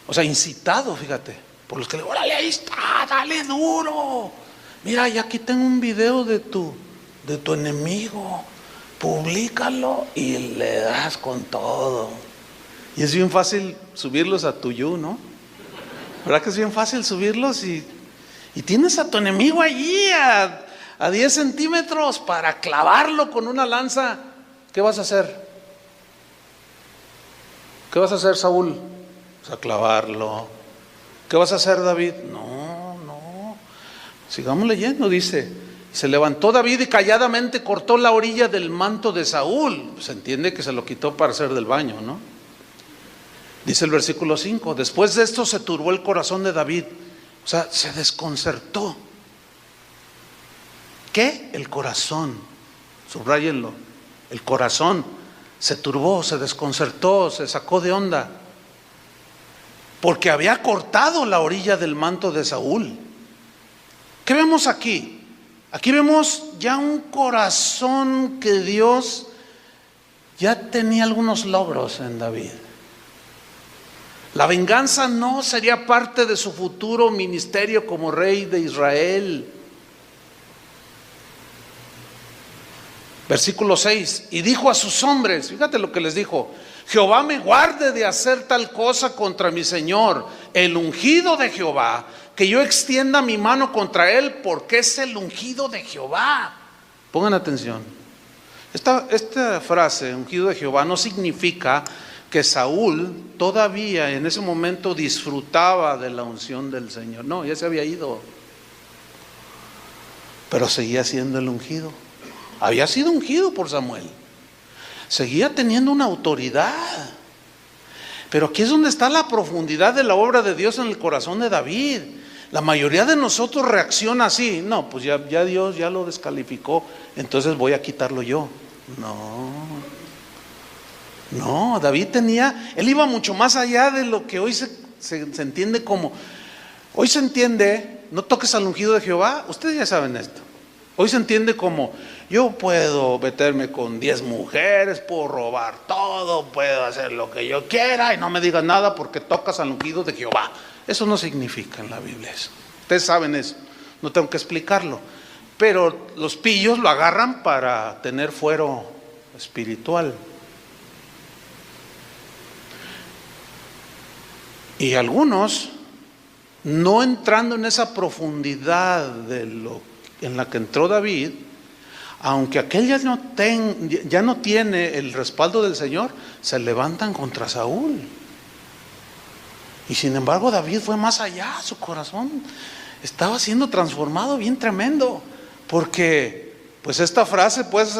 o sea, incitado, fíjate, por los que le, órale, ahí está, dale duro. Mira, ya aquí tengo un video de tu enemigo, públicalo y le das con todo. Y es bien fácil subirlos a tu ¿no? ¿Verdad que es bien fácil subirlos? Y tienes a tu enemigo allí a 10 centímetros para clavarlo con una lanza. ¿Qué vas a hacer? ¿Qué vas a hacer, Saúl? Pues a clavarlo. ¿Qué vas a hacer, David? No. Sigamos leyendo, dice. Se levantó David y calladamente cortó la orilla del manto de Saúl. Se entiende que se lo quitó para hacer del baño, ¿no? Dice el versículo 5, después de esto se turbó el corazón de David, o sea, se desconcertó. ¿Qué? El corazón, subráyenlo, el corazón se turbó, se desconcertó, se sacó de onda, porque había cortado la orilla del manto de Saúl. ¿Qué vemos aquí? Aquí vemos ya un corazón que Dios ya tenía algunos logros en David. La venganza no sería parte de su futuro ministerio como rey de Israel. Versículo 6, y dijo a sus hombres, fíjate lo que les dijo: Jehová me guarde de hacer tal cosa contra mi señor, el ungido de Jehová, que yo extienda mi mano contra él, porque es el ungido de Jehová. Pongan atención, esta frase, ungido de Jehová, no significa que Saúl todavía en ese momento disfrutaba de la unción del Señor. No, ya se había ido, pero seguía siendo el ungido. Había sido ungido por Samuel, seguía teniendo una autoridad. Pero aquí es donde está la profundidad de la obra de Dios en el corazón de David. La mayoría de nosotros reacciona así: no, pues ya Dios ya lo descalificó, entonces voy a quitarlo yo. No, David él iba mucho más allá de lo que hoy se entiende como, hoy se entiende, no toques al ungido de Jehová. Ustedes ya saben esto. Hoy se entiende como, yo puedo meterme con 10 mujeres, puedo robar todo, puedo hacer lo que yo quiera y no me digas nada porque tocas al ungido de Jehová. Eso no significa en la Biblia eso. Ustedes saben eso, no tengo que explicarlo. Pero los pillos lo agarran para tener fuero espiritual. Y algunos, no entrando en esa profundidad en la que entró David, aunque aquel ya no tiene el respaldo del Señor, se levantan contra Saúl. Y sin embargo David fue más allá, su corazón estaba siendo transformado bien tremendo, porque pues esta frase pues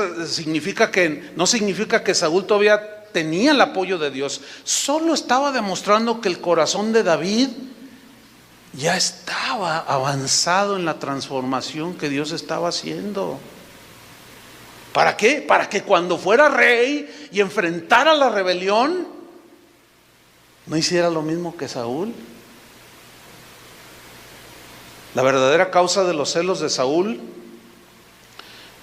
no significa que Saúl todavía tenía el apoyo de Dios, solo estaba demostrando que el corazón de David ya estaba avanzado en la transformación que Dios estaba haciendo. ¿Para qué? Para que cuando fuera rey y enfrentara la rebelión, no hiciera lo mismo que Saúl. La verdadera causa de los celos de Saúl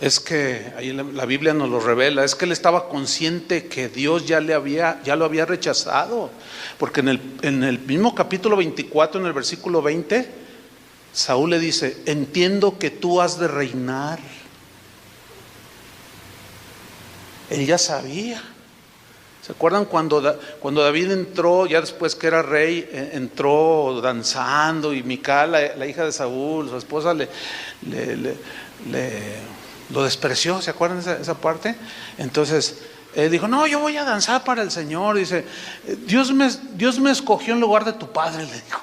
es que, ahí la Biblia nos lo revela, es que él estaba consciente que Dios ya lo había rechazado. Porque en el mismo capítulo 24, en el versículo 20, Saúl le dice: entiendo que tú has de reinar. Él ya sabía. ¿Se acuerdan cuando David entró, ya después que era rey, entró danzando, y Mical, la hija de Saúl, su esposa, lo despreció? ¿Se acuerdan de esa parte? Entonces él dijo: no, yo voy a danzar para el Señor. Dice: Dios me escogió en lugar de tu padre, le dijo.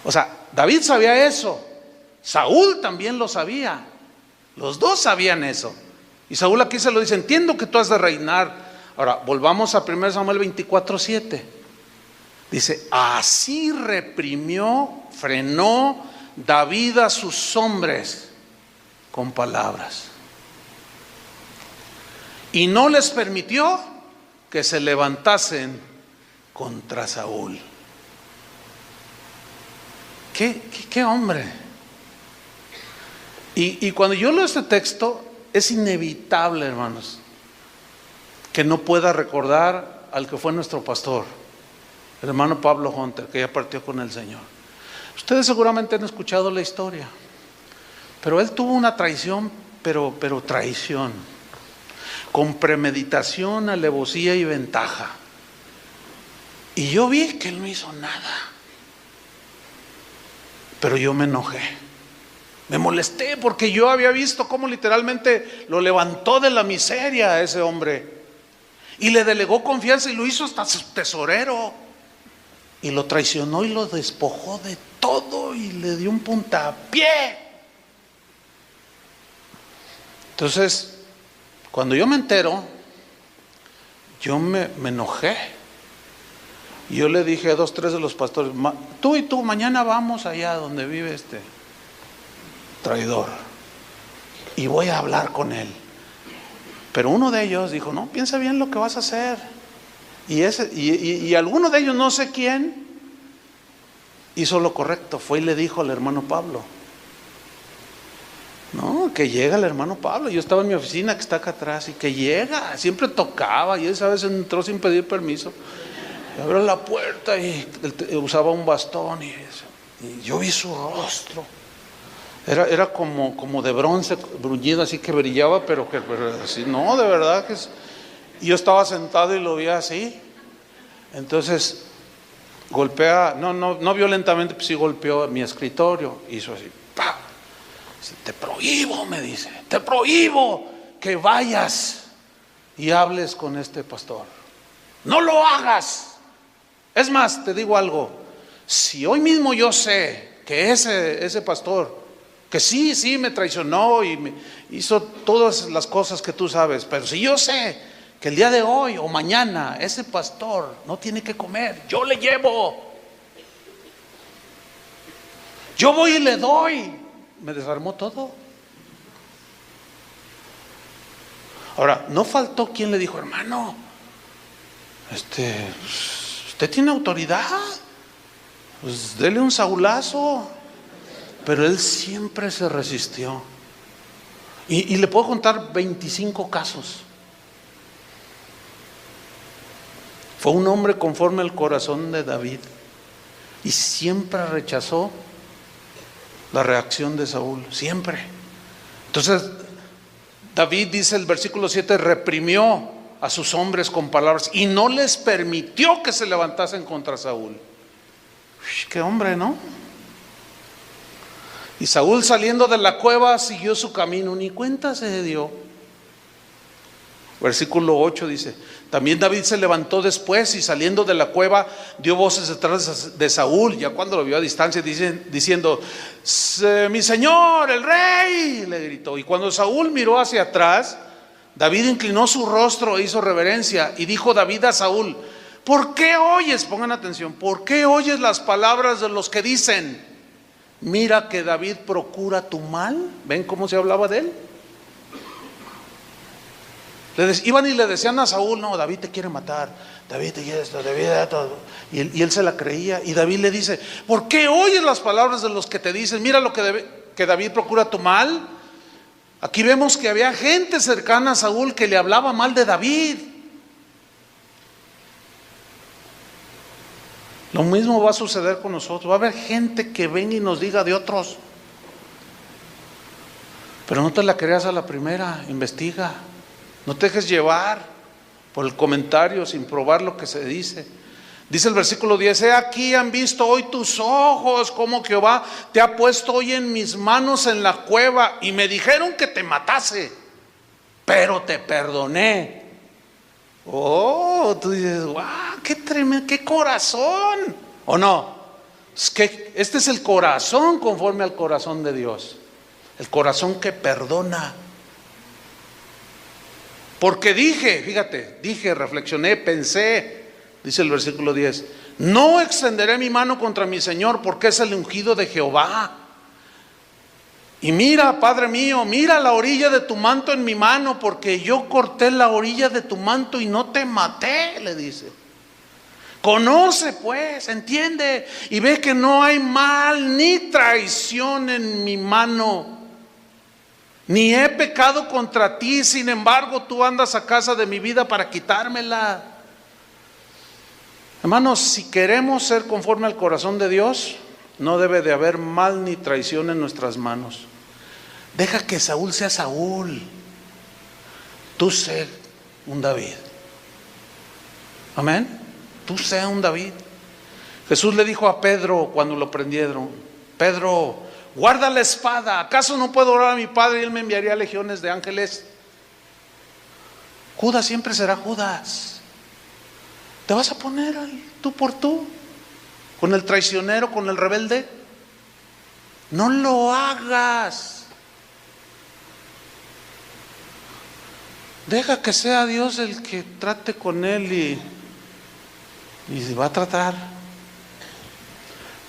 O sea, David sabía eso, Saúl también lo sabía, los dos sabían eso. Y Saúl aquí se lo dice: entiendo que tú has de reinar. Ahora, volvamos a 1 Samuel 24:7. Dice: así frenó David a sus hombres con palabras, y no les permitió que se levantasen contra Saúl. ¿Qué hombre? Y cuando yo leo este texto, es inevitable, hermanos, que no pueda recordar al que fue nuestro pastor, el hermano Pablo Hunter, que ya partió con el Señor. Ustedes seguramente han escuchado la historia, pero él tuvo una traición, pero traición, con premeditación, alevosía y ventaja. Y yo vi que él no hizo nada, pero yo me enojé, me molesté, porque yo había visto cómo literalmente lo levantó de la miseria a ese hombre y le delegó confianza y lo hizo hasta su tesorero, y lo traicionó y lo despojó de todo y le dio un puntapié. Entonces, cuando yo me entero, yo me enojé. Y yo le dije a 2, 3 de los pastores: tú y tú, mañana vamos allá donde vive este traidor y voy a hablar con él. Pero uno de ellos dijo: no, piensa bien lo que vas a hacer. Y alguno de ellos, no sé quién, hizo lo correcto. Fue y le dijo al hermano Pablo. No, que llega el hermano Pablo. Yo estaba en mi oficina que está acá atrás, y que llega, siempre tocaba, y esa vez entró sin pedir permiso. Abrió la puerta y usaba un bastón, y yo vi su rostro. Era como de bronce, bruñido, así que brillaba, pero así, no, de verdad que y yo estaba sentado y lo vi así. Entonces golpea, no violentamente, pues sí golpeó mi escritorio, hizo así, ¡pam! Te prohíbo, me dice, te prohíbo que vayas y hables con este pastor. No lo hagas. Es más, te digo algo: si hoy mismo yo sé que ese pastor, que sí me traicionó y me hizo todas las cosas que tú sabes, pero si yo sé que el día de hoy o mañana ese pastor no tiene que comer, yo le llevo, yo voy y le doy. Me desarmó todo. Ahora, no faltó quien le dijo: hermano, usted tiene autoridad, pues dele un saulazo. Pero él siempre se resistió. Y le puedo contar 25 casos. Fue un hombre conforme al corazón de David, y siempre rechazó la reacción de Saúl, siempre. Entonces David, dice el versículo 7, reprimió a sus hombres con palabras y no les permitió que se levantasen contra Saúl. Uy, qué hombre, ¿no? Y Saúl, saliendo de la cueva, siguió su camino, ni cuenta se dio. Versículo 8 dice: también David se levantó después y saliendo de la cueva dio voces detrás de Saúl, ya cuando lo vio a distancia, diciendo: mi señor, el rey, le gritó. Y cuando Saúl miró hacia atrás, David inclinó su rostro e hizo reverencia. Y dijo David a Saúl: ¿por qué oyes? Pongan atención, ¿por qué oyes las palabras de los que dicen: mira que David procura tu mal? ¿Ven cómo se hablaba de él? Iban y le decían a Saúl: no, David te quiere matar, David te quiere esto, David esto. Y él se la creía. Y David le dice: ¿por qué oyes las palabras de los que te dicen: mira lo que David procura tu mal? Aquí vemos que había gente cercana a Saúl que le hablaba mal de David. Lo mismo va a suceder con nosotros. Va a haber gente que venga y nos diga de otros. Pero no te la creas a la primera, investiga. No te dejes llevar por el comentario sin probar lo que se dice. Dice el versículo 10: he aquí han visto hoy tus ojos como Jehová te ha puesto hoy en mis manos en la cueva, y me dijeron que te matase, pero te perdoné. Oh, tú dices: wow, qué tremendo, qué corazón. ¿O no? Es que este es el corazón conforme al corazón de Dios, el corazón que perdona. Porque dije, reflexioné, pensé, dice el versículo 10, no extenderé mi mano contra mi Señor, porque es el ungido de Jehová. Y mira, Padre mío, mira la orilla de tu manto en mi mano, porque yo corté la orilla de tu manto y no te maté, le dice. Conoce pues, entiende y ve que no hay mal ni traición en mi mano. ni he pecado contra ti, sin embargo tú andas a casa de mi vida para quitármela. Hermanos, si queremos ser conforme al corazón de Dios, no debe de haber mal ni traición en nuestras manos. Deja que Saúl sea Saúl, tú sé un David. Amén. Tú sé un David. Jesús le dijo a Pedro cuando lo prendieron: Pedro, guarda la espada. ¿Acaso no puedo orar a mi Padre y Él me enviaría legiones de ángeles? Judas siempre será Judas. ¿Te vas a poner ahí tú por tú con el traicionero, con el rebelde? No lo hagas. Deja que sea Dios el que trate con él y va a tratar.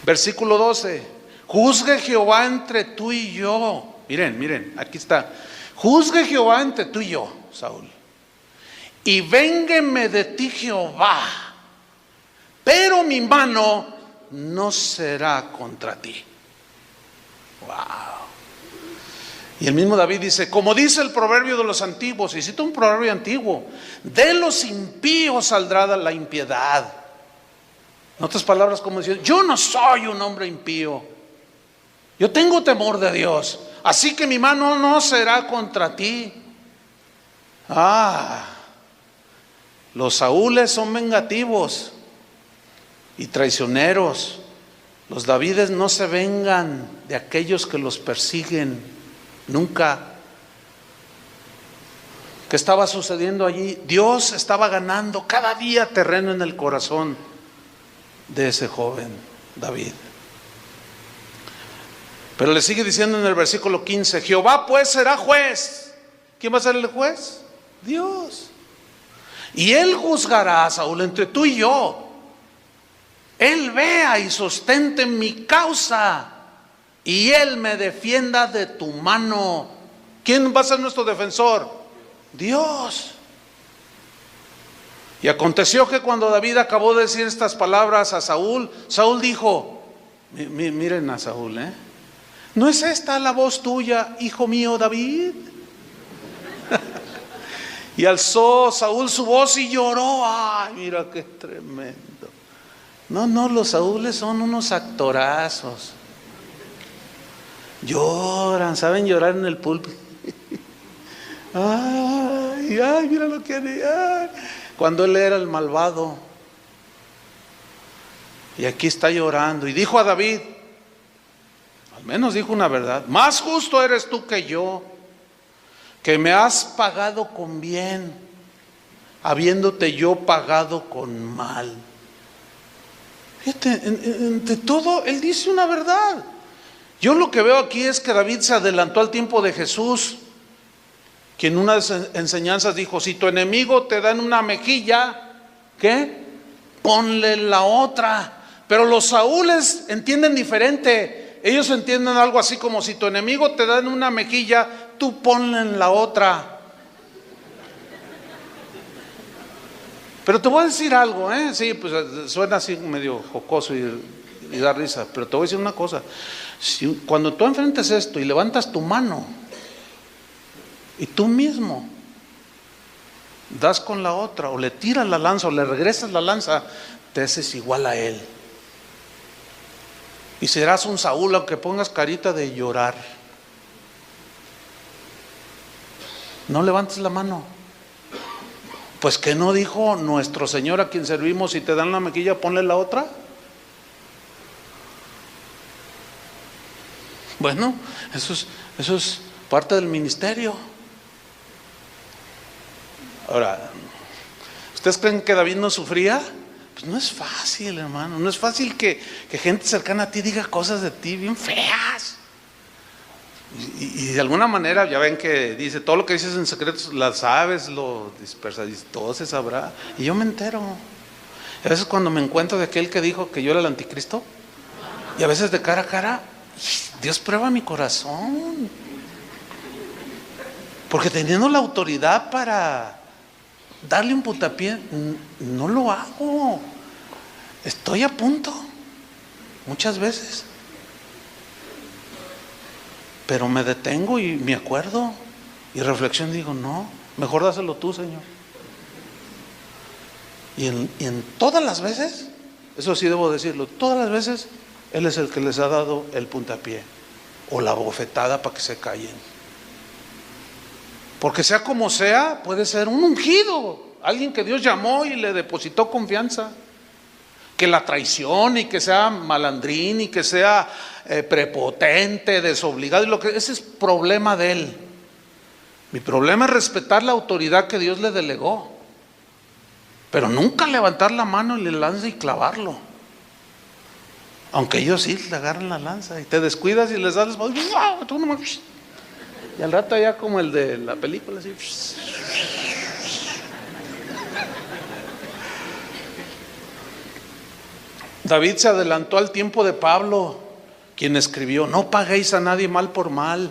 Versículo 12: juzgue Jehová entre tú y yo. Miren, aquí está. Juzgue Jehová entre tú y yo, Saúl, y véngueme de ti Jehová, pero mi mano no será contra ti. Wow. Y el mismo David dice, como dice el proverbio de los antiguos, y cita un proverbio antiguo: de los impíos saldrá la impiedad. En otras palabras, como decir, yo no soy un hombre impío, yo tengo temor de Dios, así que mi mano no será contra ti. Los Saúles son vengativos y traicioneros. Los Davides no se vengan de aquellos que los persiguen. Nunca. ¿Qué estaba sucediendo allí? Dios estaba ganando cada día terreno en el corazón de ese joven David. Pero le sigue diciendo en el versículo 15: Jehová pues será juez. ¿Quién va a ser el juez? Dios. Y Él juzgará a Saúl entre tú y yo. Él vea y sostente mi causa, y Él me defienda de tu mano. ¿Quién va a ser nuestro defensor? Dios. Y aconteció que cuando David acabó de decir estas palabras a Saúl, Saúl dijo, miren a Saúl, ¿no es esta la voz tuya, hijo mío David? Y alzó Saúl su voz y lloró. Ay, mira qué tremendo. No, los Saúles son unos actorazos. Lloran, saben llorar en el púlpito. Ay, mira lo que haría. Cuando él era el malvado. Y aquí está llorando. Y dijo a David, al menos dijo una verdad: más justo eres tú que yo, que me has pagado con bien, habiéndote yo pagado con mal. Fíjate, entre todo, él dice una verdad. Yo lo que veo aquí es que David se adelantó al tiempo de Jesús, que en unas enseñanzas dijo: si tu enemigo te da en una mejilla, ¿qué? Ponle la otra. Pero los Saúles entienden diferente. Ellos entienden algo así como: si tu enemigo te da en una mejilla, tú ponle en la otra. Pero te voy a decir algo, sí, pues suena así medio jocoso y da risa, pero te voy a decir una cosa. Cuando tú enfrentes esto y levantas tu mano y tú mismo das con la otra, o le tiras la lanza o le regresas la lanza, te haces igual a él. Y serás un Saúl aunque pongas carita de llorar. No levantes la mano. Pues que no dijo nuestro Señor a quien servimos: si te dan la mejilla, ponle la otra. Bueno, eso es parte del ministerio. Ahora, ¿ustedes creen que David no sufría? Pues no es fácil, hermano. No es fácil que gente cercana a ti diga cosas de ti bien feas. Y de alguna manera, ya ven que dice, todo lo que dices en secreto, las sabes, lo dispersas, y todo se sabrá. Y yo me entero. Y a veces cuando me encuentro de aquel que dijo que yo era el anticristo, y a veces de cara a cara, Dios prueba mi corazón. Porque teniendo la autoridad para darle un puntapié, no lo hago. Estoy a punto, muchas veces. Pero me detengo y me acuerdo y reflexiono y digo, no, mejor dáselo tú, Señor. Y en todas las veces, eso sí debo decirlo, todas las veces Él es el que les ha dado el puntapié o la bofetada para que se callen. Porque sea como sea, puede ser un ungido, alguien que Dios llamó y le depositó confianza. Que la traicione y que sea malandrín y que sea prepotente, desobligado, y ese es problema de él. Mi problema es respetar la autoridad que Dios le delegó, pero nunca levantar la mano y le lanza y clavarlo. Aunque ellos sí le agarran la lanza y te descuidas y les das y al rato ya como el de la película así. David se adelantó al tiempo de Pablo, quien escribió: no paguéis a nadie mal por mal,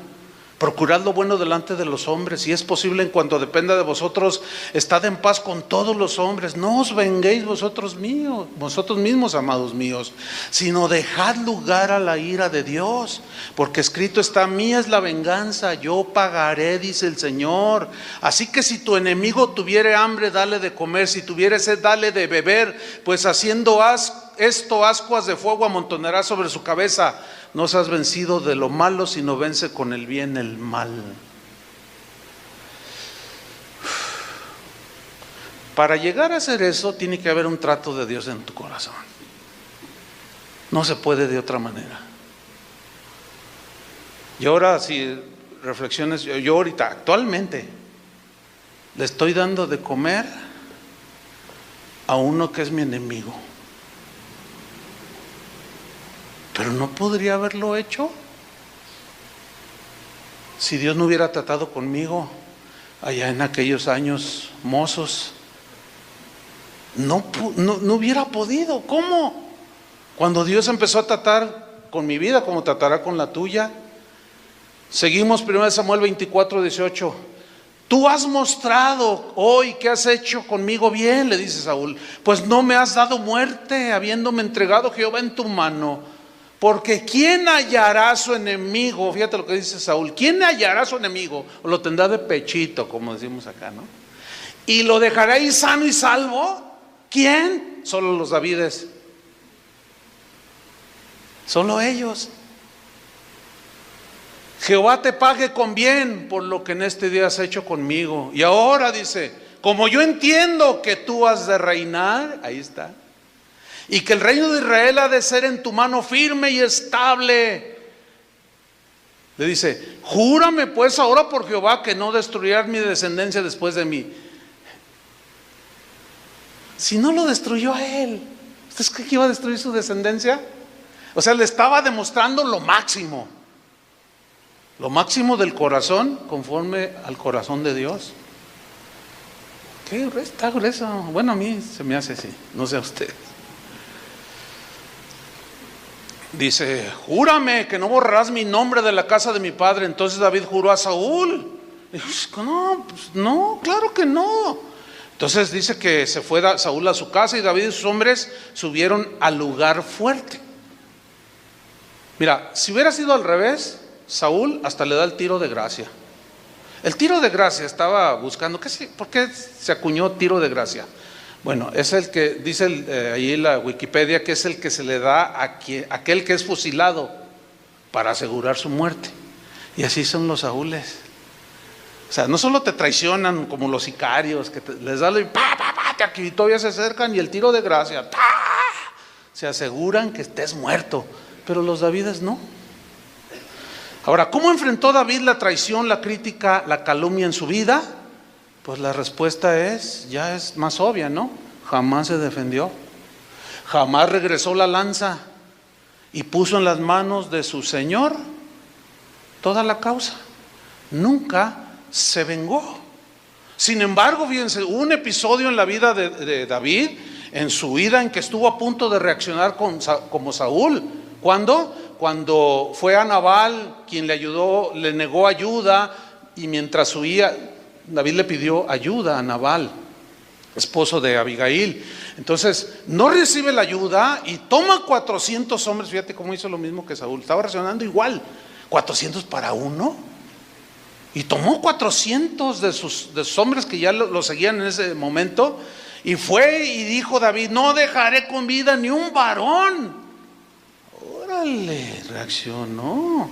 procurad lo bueno delante de los hombres, si es posible en cuanto dependa de vosotros, estad en paz con todos los hombres. No os venguéis vosotros mismos, amados míos, sino dejad lugar a la ira de Dios, porque escrito está: mía es la venganza, yo pagaré, dice el Señor. Así que si tu enemigo tuviere hambre, dale de comer; si tuviere sed, dale de beber, pues haciendo esto, ascuas de fuego amontonará sobre su cabeza. No seas vencido de lo malo, sino vence con el bien el mal. Para llegar a hacer eso, tiene que haber un trato de Dios en tu corazón. No se puede de otra manera. Y ahora, si reflexiones, yo ahorita, actualmente, le estoy dando de comer a uno que es mi enemigo. Pero no podría haberlo hecho si Dios no hubiera tratado conmigo allá en aquellos años mozos. No hubiera podido. ¿Cómo? Cuando Dios empezó a tratar con mi vida, como tratará con la tuya. Seguimos 1 Samuel 24:18. Tú has mostrado hoy que has hecho conmigo bien, le dice Saúl, pues no me has dado muerte, habiéndome entregado Jehová en tu mano. Porque ¿quién hallará a su enemigo? Fíjate lo que dice Saúl. ¿Quién hallará a su enemigo? O lo tendrá de pechito, como decimos acá, ¿no? ¿Y lo dejará ir sano y salvo? ¿Quién? Solo los Davides. Solo ellos. Jehová te pague con bien por lo que en este día has hecho conmigo. Y ahora dice, como yo entiendo que tú has de reinar, ahí está, y que el reino de Israel ha de ser en tu mano firme y estable. Le dice, júrame pues ahora por Jehová que no destruirás mi descendencia después de mí. Si no lo destruyó a él, ¿usted cree que iba a destruir su descendencia? O sea, le estaba demostrando lo máximo del corazón conforme al corazón de Dios. ¿Qué está grueso? Bueno, a mí se me hace así, no sé a usted. Dice, júrame que no borrarás mi nombre de la casa de mi padre. Entonces David juró a Saúl. Dijo, no, claro que no. Entonces dice que se fue Saúl a su casa y David y sus hombres subieron al lugar fuerte. Mira, si hubiera sido al revés, Saúl hasta le da el tiro de gracia. El tiro de gracia estaba buscando, ¿por qué se acuñó tiro de gracia? Bueno, es el que dice ahí en la Wikipedia que es el que se le da a aquel que es fusilado para asegurar su muerte. Y así son los Saúles. O sea, no solo te traicionan como los sicarios, que les dan y aquí todavía se acercan y el tiro de gracia, se aseguran que estés muerto. Pero los Davides no. Ahora, ¿cómo enfrentó David la traición, la crítica, la calumnia en su vida? Pues la respuesta ya es más obvia, ¿no? Jamás se defendió, jamás regresó la lanza y puso en las manos de su Señor toda la causa. Nunca se vengó. Sin embargo, fíjense, hubo un episodio en la vida de David, en su vida, en que estuvo a punto de reaccionar como Saúl. ¿Cuándo? Cuando fue a Nabal, quien le ayudó, le negó ayuda, y mientras huía, David le pidió ayuda a Nabal, esposo de Abigail. Entonces no recibe la ayuda y toma 400 hombres. Fíjate cómo hizo lo mismo que Saúl, estaba reaccionando igual. 400 para uno. Y tomó 400 de sus hombres que ya lo seguían en ese momento, y fue y dijo David: no dejaré con vida ni un varón. Órale, reaccionó.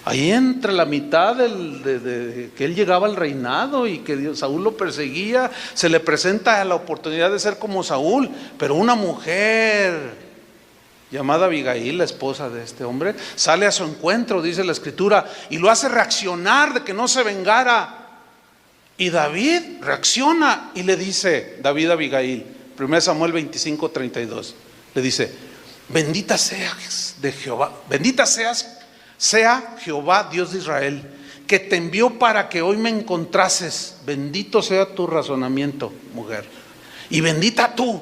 Ahí entre la mitad de que él llegaba al reinado y que Saúl lo perseguía, se le presenta la oportunidad de ser como Saúl, pero una mujer llamada Abigail, la esposa de este hombre, sale a su encuentro, dice la escritura, y lo hace reaccionar de que no se vengara. Y David reacciona y le dice, David a Abigail, 1 Samuel 25:32, le dice: bendita seas de Jehová, sea Jehová Dios de Israel, que te envió para que hoy me encontrases. Bendito sea tu razonamiento, mujer, y bendita tú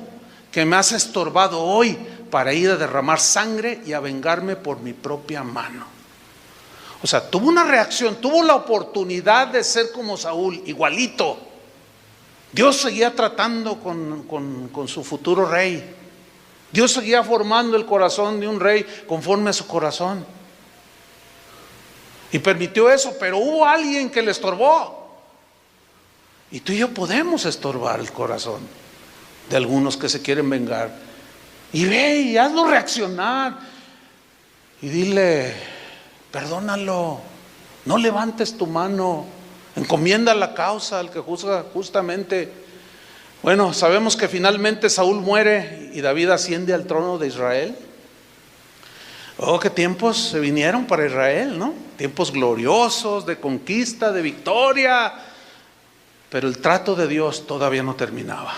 que me has estorbado hoy para ir a derramar sangre y a vengarme por mi propia mano. O sea, tuvo una reacción, tuvo la oportunidad de ser como Saúl, igualito. Dios seguía tratando con su futuro rey. Dios seguía formando el corazón de un rey conforme a su corazón. Y permitió eso, pero hubo alguien que le estorbó. Y tú y yo podemos estorbar el corazón de algunos que se quieren vengar. Y ve y hazlo reaccionar. Y dile: perdónalo, no levantes tu mano, encomienda la causa al que juzga justamente. Bueno, sabemos que finalmente Saúl muere y David asciende al trono de Israel. Oh, qué tiempos se vinieron para Israel, ¿no? Tiempos gloriosos, de conquista, de victoria. Pero el trato de Dios todavía no terminaba.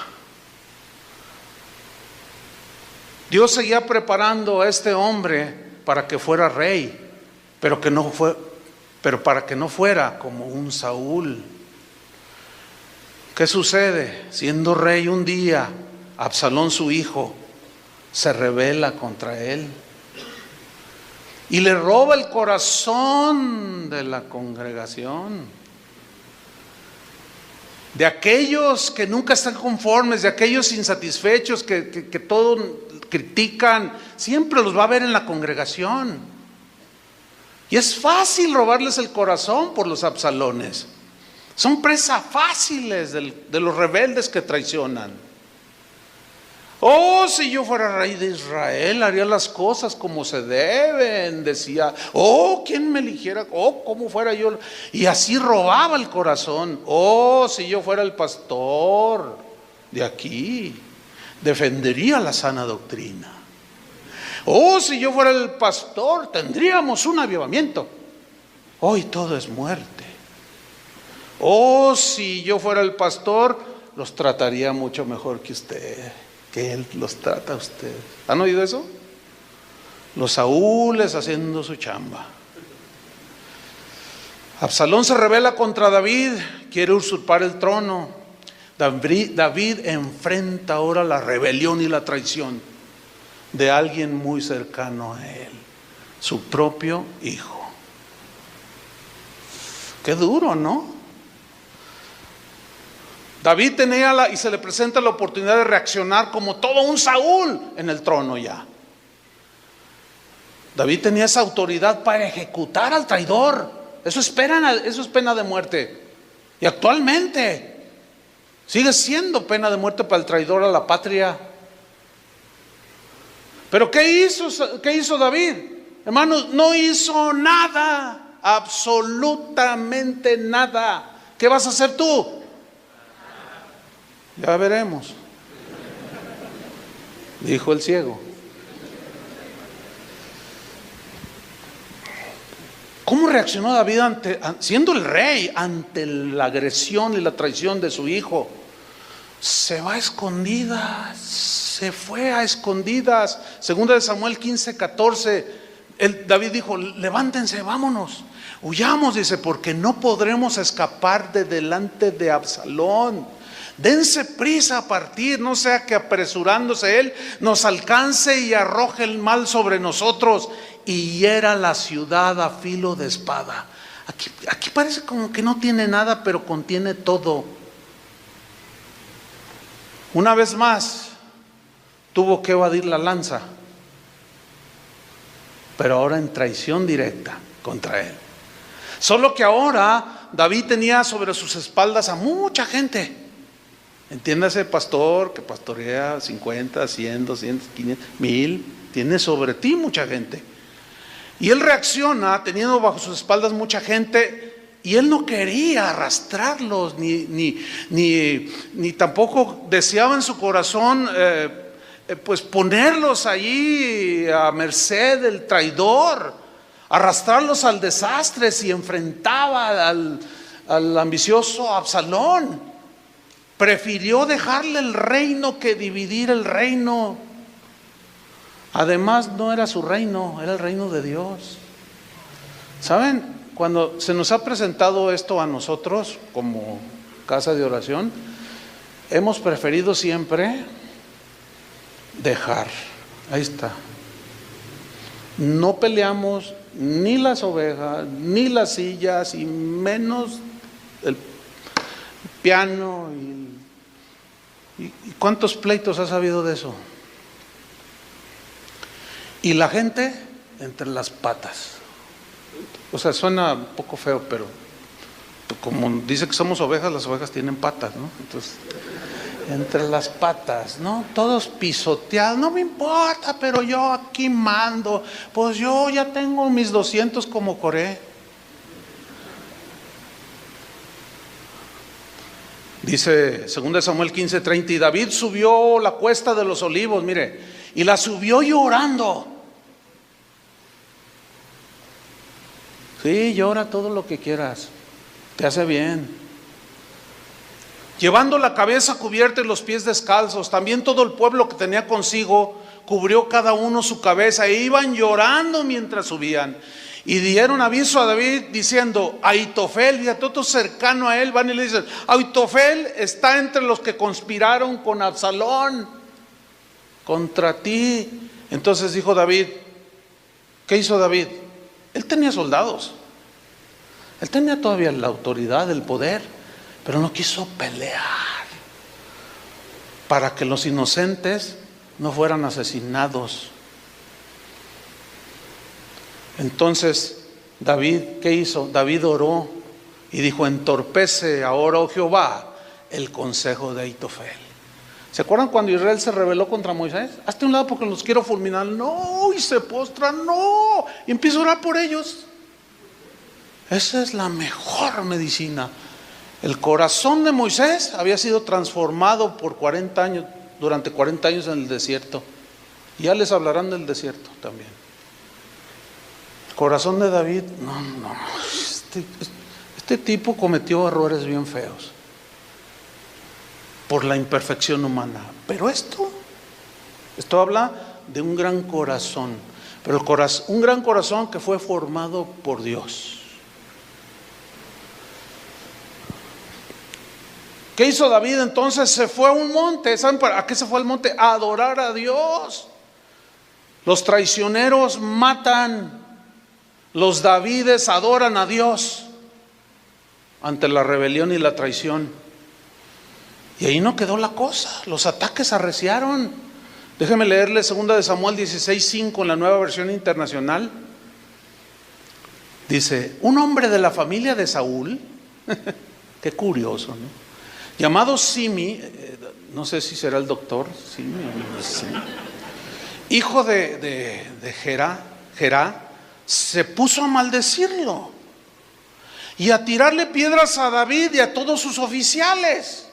Dios seguía preparando a este hombre para que fuera rey, pero para que no fuera como un Saúl. ¿Qué sucede? Siendo rey un día, Absalón, su hijo, se rebela contra él y le roba el corazón de la congregación, de aquellos que nunca están conformes, de aquellos insatisfechos que todo critican. Siempre los va a ver en la congregación. Y es fácil robarles el corazón por los Absalones. Son presa fáciles de los rebeldes que traicionan. Oh, si yo fuera rey de Israel, haría las cosas como se deben, decía. Oh, ¿quién me eligiera? Oh, ¿cómo fuera yo? Y así robaba el corazón. Oh, si yo fuera el pastor de aquí, defendería la sana doctrina. Oh, si yo fuera el pastor, tendríamos un avivamiento. Hoy todo es muerte. Oh, si yo fuera el pastor, los trataría mucho mejor que usted, que él los trata a usted. ¿Han oído eso? Los Saúles haciendo su chamba. Absalón se rebela contra David, quiere usurpar el trono. David enfrenta ahora la rebelión y la traición de alguien muy cercano a él, su propio hijo. Qué duro, ¿no? David tenía y se le presenta la oportunidad de reaccionar como todo un Saúl en el trono ya. David tenía esa autoridad para ejecutar al traidor. Eso es pena de muerte. Y actualmente sigue siendo pena de muerte para el traidor a la patria. Pero ¿qué hizo David? Hermanos, no hizo nada, absolutamente nada. ¿Qué vas a hacer tú? Ya veremos, dijo el ciego. ¿Cómo reaccionó David siendo el rey, ante la agresión y la traición de su hijo? Se va a escondidas, se fue a escondidas. Segunda de Samuel 15:14, David dijo: levántense, vámonos, huyamos, dice, porque no podremos escapar de delante de Absalón. Dense prisa a partir, no sea que apresurándose él nos alcance y arroje el mal sobre nosotros y hiera la ciudad a filo de espada. Aquí parece como que no tiene nada, pero contiene todo. Una vez más tuvo que evadir la lanza, pero ahora en traición directa contra él. Solo que ahora David tenía sobre sus espaldas a mucha gente. Entiéndase, pastor, que pastorea 50, 100, 200, 500, 1000. Tiene sobre ti mucha gente. Y él reacciona teniendo bajo sus espaldas mucha gente, y él no quería arrastrarlos, ni tampoco deseaba en su corazón pues ponerlos allí a merced del traidor, arrastrarlos al desastre si enfrentaba al ambicioso Absalón. Prefirió dejarle el reino que dividir el reino. Además, no era su reino, era el reino de Dios. ¿Saben? Cuando se nos ha presentado esto a nosotros como casa de oración, hemos preferido siempre dejar. Ahí está. No peleamos ni las ovejas, ni las sillas, y menos el piano. ¿Y cuántos pleitos has habido de eso? Y la gente entre las patas. O sea, suena un poco feo, pero como dice que somos ovejas, las ovejas tienen patas, ¿no? Entonces, entre las patas, ¿no? Todos pisoteados, no me importa, pero yo aquí mando. Pues yo ya tengo mis 200 como Coré. Dice 2 Samuel 15:30, y David subió la cuesta de los olivos, mire, y la subió llorando. Sí, llora todo lo que quieras, te hace bien. Llevando la cabeza cubierta y los pies descalzos, también todo el pueblo que tenía consigo cubrió cada uno su cabeza, e iban llorando mientras subían. Y dieron aviso a David diciendo: Ahitofel, y a todos cercano a él van y le dicen: Ahitofel está entre los que conspiraron con Absalón contra ti. Entonces dijo David, ¿qué hizo David? Él tenía soldados, él tenía todavía la autoridad, el poder, pero no quiso pelear para que los inocentes no fueran asesinados. Entonces David, ¿qué hizo? David oró y dijo: entorpece ahora, oh Jehová, el consejo de Ahitofel. ¿Se acuerdan cuando Israel se rebeló contra Moisés? Hazte a un lado porque los quiero fulminar. No, y se postran, no, y empieza a orar por ellos. Esa es la mejor medicina. El corazón de Moisés había sido transformado por 40 años, durante 40 años en el desierto. Ya les hablarán del desierto también. El corazón de David, no, este tipo cometió errores bien feos por la imperfección humana. Pero esto habla de un gran corazón, pero un gran corazón que fue formado por Dios. ¿Qué hizo David entonces? Se fue a un monte. ¿Saben a qué se fue al monte? A adorar a Dios. Los traicioneros matan, los Davides adoran a Dios ante la rebelión y la traición. Y ahí no quedó la cosa, los ataques arreciaron. Déjenme leerle 2 Samuel 16:5 en la Nueva Versión Internacional. Dice: un hombre de la familia de Saúl, qué curioso, ¿no? Llamado Simi, no sé si será el doctor Simi, hijo de Gerá, se puso a maldecirlo y a tirarle piedras a David y a todos sus oficiales.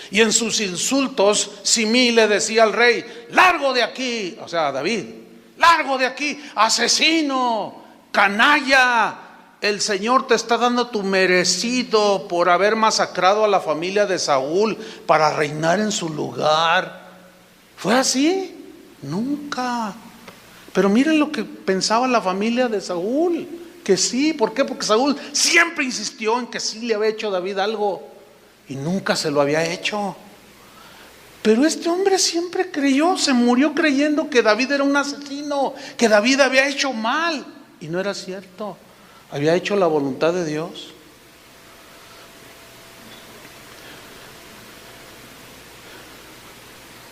Y en sus insultos, Simí le decía al rey: largo de aquí, o sea, a David, largo de aquí, asesino, canalla, el Señor te está dando tu merecido por haber masacrado a la familia de Saúl para reinar en su lugar. ¿Fue así? Nunca. Pero miren lo que pensaba la familia de Saúl, que sí. ¿Por qué? Porque Saúl siempre insistió en que sí le había hecho a David algo y nunca se lo había hecho. Pero este hombre siempre creyó, se murió creyendo que David era un asesino, que David había hecho mal. Y no era cierto, había hecho la voluntad de Dios.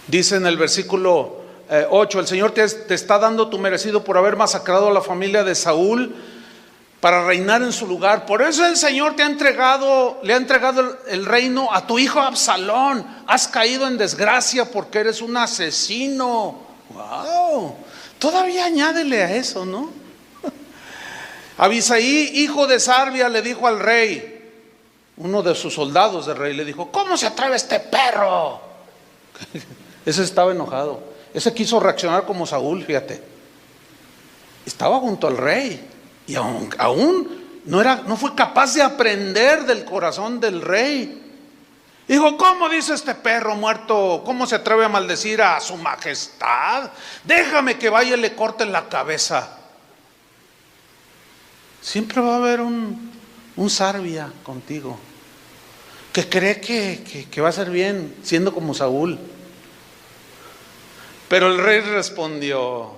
Dice en el versículo 8, el Señor te está dando tu merecido por haber masacrado a la familia de Saúl para reinar en su lugar. Por eso el Señor le ha entregado el reino a tu hijo Absalón. Has caído en desgracia porque eres un asesino. Wow. Todavía añádele a eso, ¿no? Abisaí, hijo de Sarbia, le dijo al rey, uno de sus soldados del rey, le dijo: ¿cómo se atreve este perro? Ese estaba enojado. Ese quiso reaccionar como Saúl, fíjate. Estaba junto al rey y aún no fue capaz de aprender del corazón del rey. Dijo: ¿cómo dice este perro muerto? ¿Cómo se atreve a maldecir a su majestad? Déjame que vaya y le corte la cabeza. Siempre va a haber un Sarbia contigo que cree que va a ser bien siendo como Saúl. Pero el rey respondió: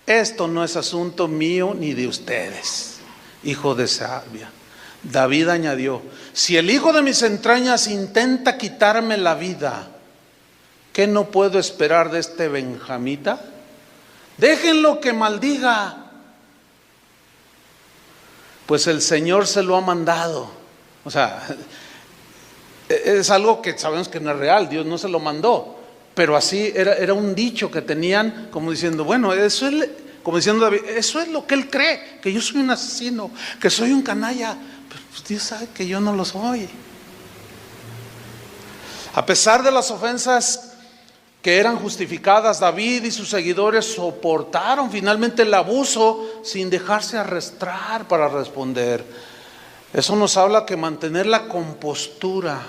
esto no es asunto mío ni de ustedes, hijo de Sarbia. David añadió: si el hijo de mis entrañas intenta quitarme la vida, ¿qué no puedo esperar de este benjamita? Déjenlo que maldiga, pues el Señor se lo ha mandado. O sea, es algo que sabemos que no es real, Dios no se lo mandó, pero así era un dicho que tenían, como diciendo, bueno, eso es, como diciendo David, eso es lo que él cree, que yo soy un asesino, que soy un canalla. Pues Dios sabe que yo no lo soy. A pesar de las ofensas que eran justificadas, David y sus seguidores soportaron finalmente el abuso sin dejarse arrastrar para responder. Eso nos habla que mantener la compostura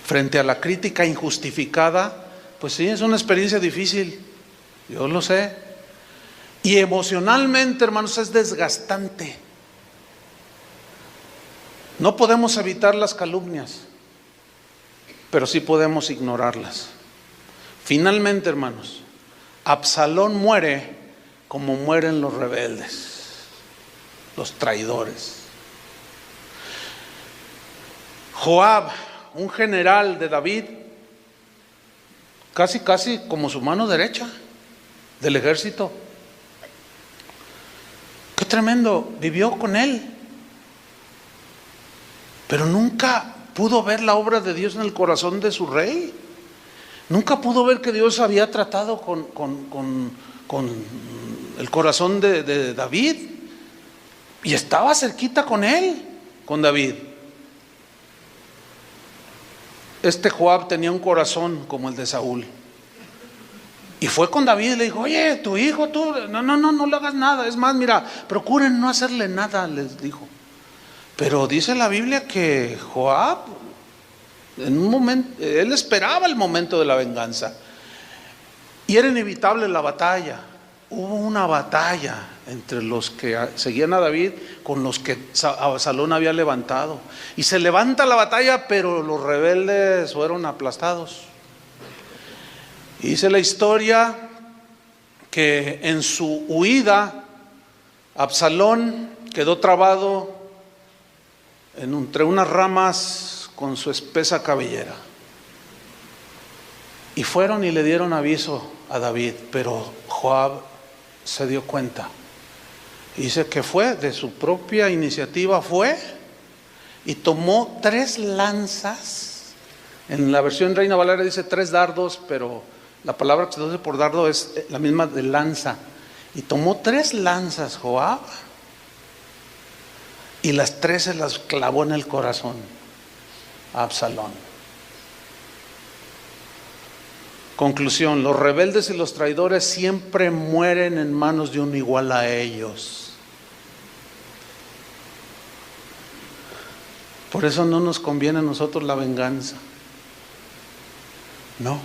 frente a la crítica injustificada, pues sí, es una experiencia difícil, yo lo sé. Y emocionalmente, hermanos, es desgastante. No podemos evitar las calumnias, pero sí podemos ignorarlas. Finalmente, hermanos, Absalón muere como mueren los rebeldes, los traidores. Joab, un general de David, casi como su mano derecha del ejército. Qué tremendo, vivió con él, pero nunca pudo ver la obra de Dios en el corazón de su rey. Nunca pudo ver que Dios había tratado con el corazón de David. Y estaba cerquita con él, con David. Este Joab tenía un corazón como el de Saúl. Y fue con David y le dijo: oye, tu hijo, tú, no le hagas nada. Es más, mira, procuren no hacerle nada, les dijo. Pero dice la Biblia que Joab, en un momento, él esperaba el momento de la venganza. Y era inevitable la batalla. Hubo una batalla entre los que seguían a David con los que Absalón había levantado. Y se levanta la batalla, pero los rebeldes fueron aplastados. Y dice la historia que en su huida, Absalón quedó trabado entre unas ramas con su espesa cabellera. Y fueron y le dieron aviso a David, pero Joab se dio cuenta. Dice que fue de su propia iniciativa, fue y tomó 3 lanzas. En la versión Reina Valera dice 3 dardos, pero la palabra que se traduce por dardo es la misma de lanza. Y tomó 3 lanzas Joab y las 3 se las clavó en el corazón a Absalón. Conclusión: los rebeldes y los traidores siempre mueren en manos de un igual a ellos. Por eso no nos conviene a nosotros la venganza. No.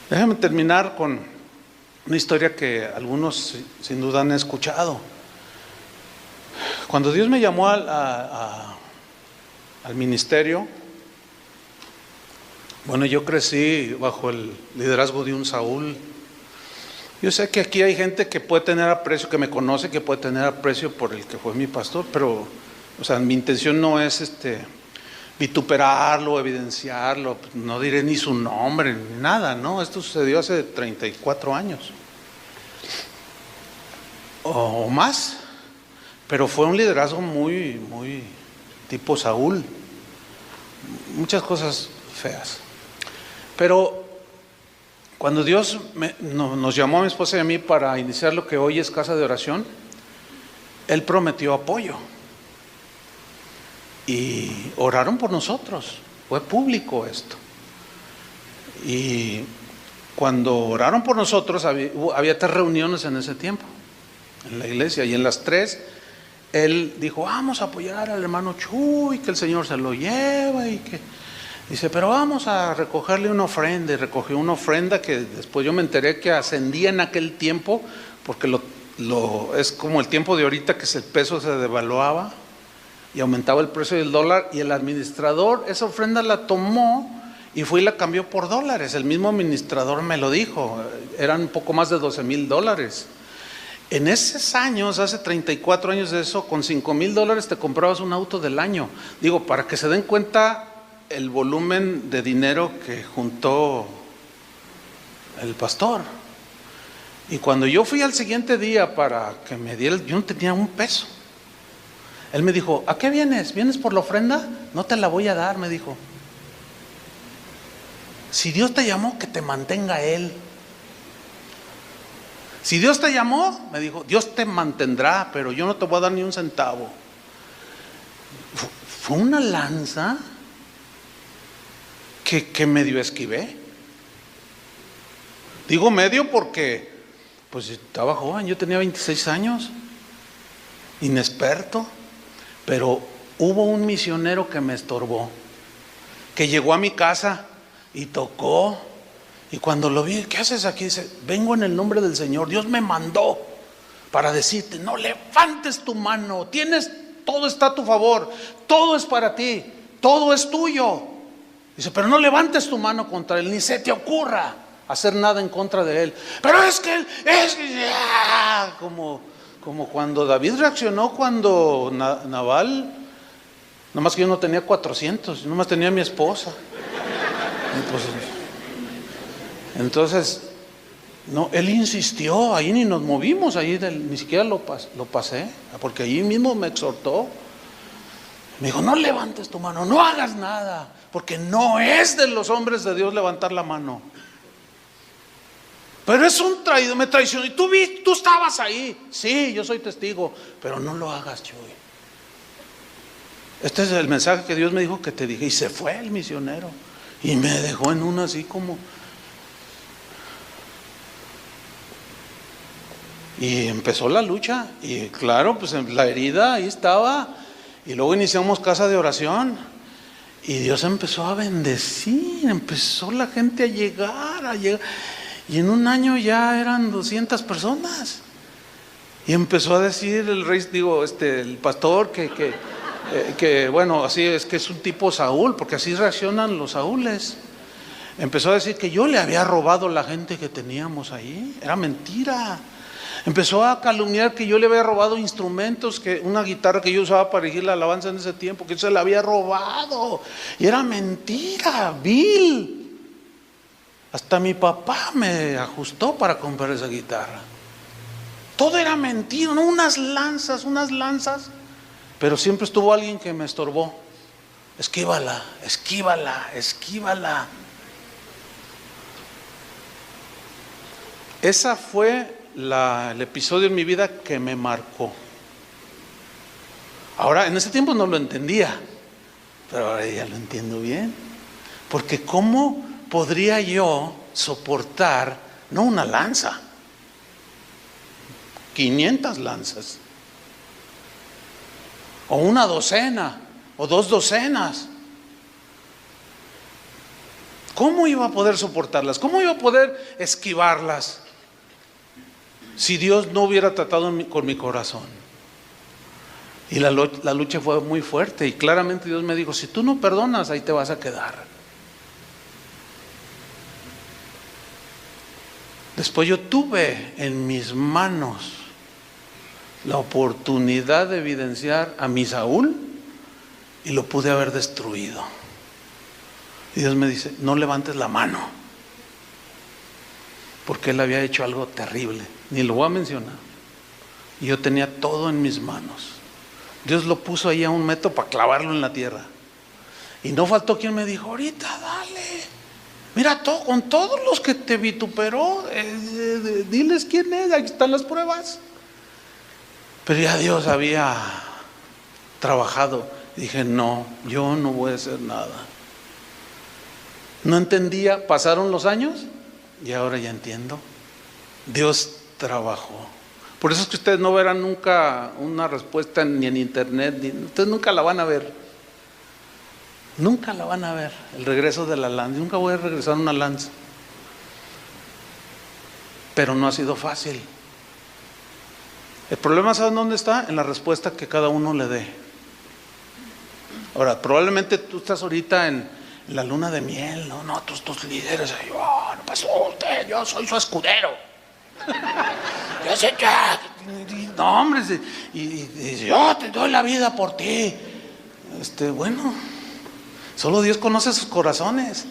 Déjame terminar con una historia que algunos sin duda han escuchado. Cuando Dios me llamó al ministerio, bueno, yo crecí bajo el liderazgo de un Saúl. Yo sé que aquí hay gente que puede tener aprecio, que me conoce, que puede tener aprecio por el que fue mi pastor, pero, o sea, mi intención no es vituperarlo, evidenciarlo. No diré ni su nombre, ni nada, ¿no? Esto sucedió hace 34 años o más, pero fue un liderazgo muy tipo Saúl, muchas cosas feas. Pero cuando Dios nos llamó a mi esposa y a mí para iniciar lo que hoy es Casa de Oración, Él prometió apoyo y oraron por nosotros, fue público esto. Y cuando oraron por nosotros, había 3 reuniones en ese tiempo en la iglesia, y en las 3 Él dijo: vamos a apoyar al hermano Chuy, que el Señor se lo lleva, y que dice, pero vamos a recogerle una ofrenda. Y recogió una ofrenda que después yo me enteré que ascendía en aquel tiempo, porque es como el tiempo de ahorita, que el peso se devaluaba y aumentaba el precio del dólar, y el administrador esa ofrenda la tomó y fue y la cambió por dólares. El mismo administrador me lo dijo, eran un poco más de $12,000. En esos años, hace 34 años de eso, con $5,000 te comprabas un auto del año. Digo, para que se den cuenta el volumen de dinero que juntó el pastor. Y cuando yo fui al siguiente día para que me diera, yo no tenía un peso. Él me dijo: ¿a qué vienes? ¿Vienes por la ofrenda? No te la voy a dar, me dijo. Si Dios te llamó, que te mantenga Él. Si Dios te llamó, me dijo, Dios te mantendrá, pero yo no te voy a dar ni un centavo. Fue una lanza que medio esquivé. Digo medio porque pues estaba joven, yo tenía 26 años, inexperto, pero hubo un misionero que me estorbó, que llegó a mi casa y tocó. Y cuando lo vi, ¿qué haces aquí? Dice: vengo en el nombre del Señor. Dios me mandó para decirte, no levantes tu mano, todo está a tu favor, todo es para ti, todo es tuyo. Dice: pero no levantes tu mano contra él, ni se te ocurra hacer nada en contra de él. Pero es que él es como cuando David reaccionó cuando Nabal, nomás que yo no tenía 400, nomás tenía a mi esposa. Entonces, no, él insistió, ahí ni nos movimos, ahí ni siquiera lo pasé, porque ahí mismo me exhortó. Me dijo: no levantes tu mano, no hagas nada, porque no es de los hombres de Dios levantar la mano. Pero es un traidor, me traicionó. Y tú estabas ahí. Sí, yo soy testigo, pero no lo hagas, Chuy. Este es el mensaje que Dios me dijo que te dije. Y se fue el misionero y me dejó en una así como... Y empezó la lucha, y claro, pues la herida ahí estaba. Y luego iniciamos Casa de Oración, y Dios empezó a bendecir, empezó la gente a llegar, y en un año ya eran 200 personas. Y empezó a decir el pastor que bueno, así es, que es un tipo Saúl, porque así reaccionan los Saúles. Empezó a decir que yo le había robado la gente que teníamos ahí, era mentira. Empezó a calumniar que yo le había robado instrumentos, que una guitarra que yo usaba para dirigir la alabanza en ese tiempo, que yo se la había robado. Y era mentira, vil. Hasta mi papá me ajustó para comprar esa guitarra. Todo era mentira, ¿no? Unas lanzas. Pero siempre estuvo alguien que me estorbó. Esquívala. Esa fue el episodio en mi vida que me marcó. Ahora, en ese tiempo no lo entendía, pero ahora ya lo entiendo bien. Porque ¿cómo podría yo soportar, no una lanza, 500 lanzas, o una docena, o 2 docenas? ¿Cómo iba a poder soportarlas? ¿Cómo iba a poder esquivarlas si Dios no hubiera tratado con mi corazón? Y la lucha fue muy fuerte, y claramente Dios me dijo: si tú no perdonas, ahí te vas a quedar. Después yo tuve en mis manos la oportunidad de evidenciar a mi Saúl y lo pude haber destruido. Y Dios me dice, no levantes la mano, porque él había hecho algo terrible, ni lo voy a mencionar. Y yo tenía todo en mis manos. Dios lo puso ahí a un metro para clavarlo en la tierra. Y no faltó quien me dijo, ahorita dale, mira, con todos los que te vituperó, diles quién es, aquí están las pruebas. Pero ya Dios había trabajado. Dije, no, yo no voy a hacer nada. No entendía, pasaron los años y ahora ya entiendo. Dios trabajó. Por eso es que ustedes no verán nunca una respuesta ni en internet, ustedes nunca la van a ver. Nunca la van a ver, el regreso de la lanza. Nunca voy a regresar una lanza. Pero no ha sido fácil. El problema, ¿saben dónde está? En la respuesta que cada uno le dé. Ahora, probablemente tú estás ahorita en la luna de miel, no, tus líderes, no pasó usted, yo soy su escudero. Yo sé ya, no hombre, y yo te doy la vida por ti. Bueno, solo Dios conoce sus corazones.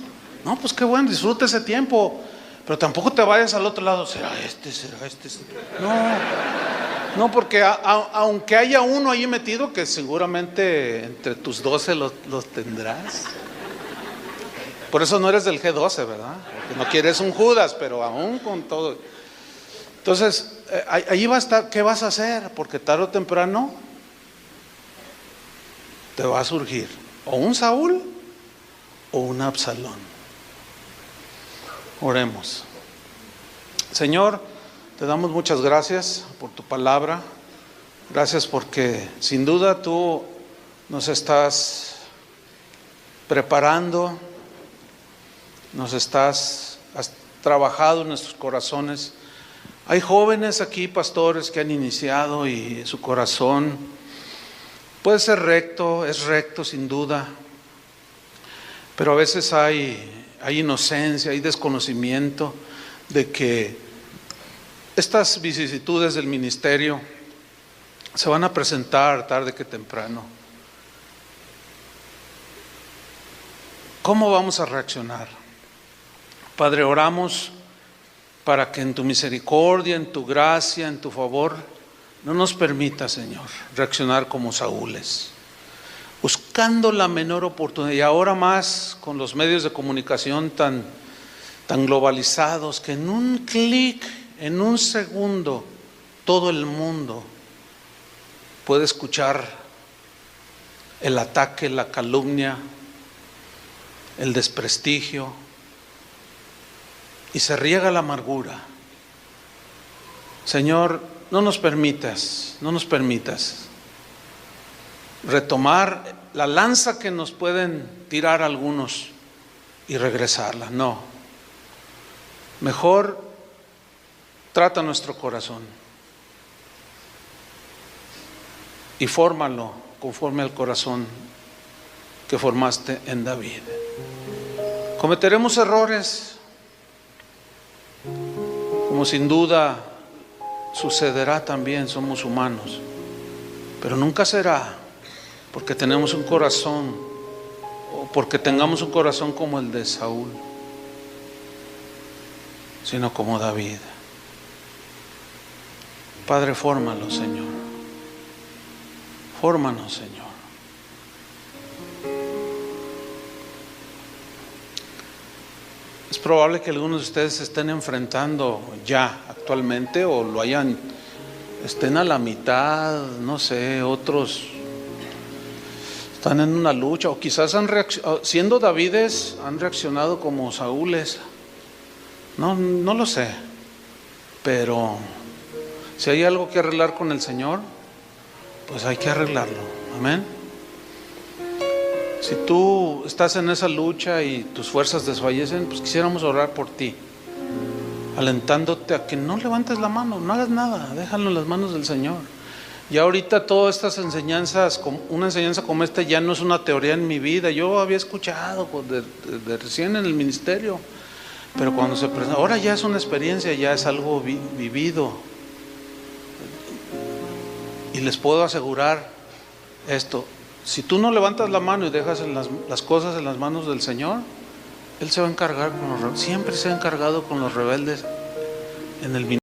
No, pues qué bueno, disfruta ese tiempo, pero tampoco te vayas al otro lado, será este. No, porque aunque haya uno ahí metido, que seguramente entre tus 12 los tendrás. Por eso no eres del G12, ¿verdad? Porque no quieres un Judas, pero aún con todo. Entonces, ahí va a estar, ¿qué vas a hacer? Porque tarde o temprano te va a surgir o un Saúl o un Absalón. Oremos. Señor, te damos muchas gracias por tu palabra. Gracias porque sin duda tú nos estás preparando, has trabajado en nuestros corazones. Hay jóvenes aquí, pastores, que han iniciado y su corazón puede ser recto, es recto sin duda, pero a veces hay inocencia, hay desconocimiento de que estas vicisitudes del ministerio se van a presentar tarde que temprano. ¿Cómo vamos a reaccionar? Padre, oramos para que en tu misericordia, en tu gracia, en tu favor, no nos permita, Señor, reaccionar como Saúles, buscando la menor oportunidad, y ahora más con los medios de comunicación tan globalizados, que en un clic, en un segundo, todo el mundo puede escuchar el ataque, la calumnia, el desprestigio, y se riega la amargura. Señor, no nos permitas retomar la lanza que nos pueden tirar algunos y regresarla. No, mejor trata nuestro corazón y fórmalo conforme al corazón que formaste en David. Cometeremos errores, como sin duda sucederá también, somos humanos, pero nunca será porque tenemos un corazón o porque tengamos un corazón como el de Saúl, sino como David. Padre, fórmalo, Señor. Fórmanos, Señor. Es probable que algunos de ustedes se estén enfrentando ya actualmente o estén a la mitad, no sé, otros están en una lucha o quizás siendo Davides han reaccionado como Saúles. No lo sé, pero si hay algo que arreglar con el Señor, pues hay que arreglarlo. Amén. Si tú estás en esa lucha y tus fuerzas desfallecen, pues quisiéramos orar por ti, alentándote a que no levantes la mano, no hagas nada, déjalo en las manos del Señor. Y ahorita todas estas enseñanzas, una enseñanza como esta ya no es una teoría en mi vida. Yo había escuchado de recién en el ministerio, pero cuando se presenta, ahora ya es una experiencia, ya es algo vivido. Y les puedo asegurar esto: si tú no levantas la mano y dejas las cosas en las manos del Señor, Él se va a encargar siempre se ha encargado con los rebeldes en el ministerio.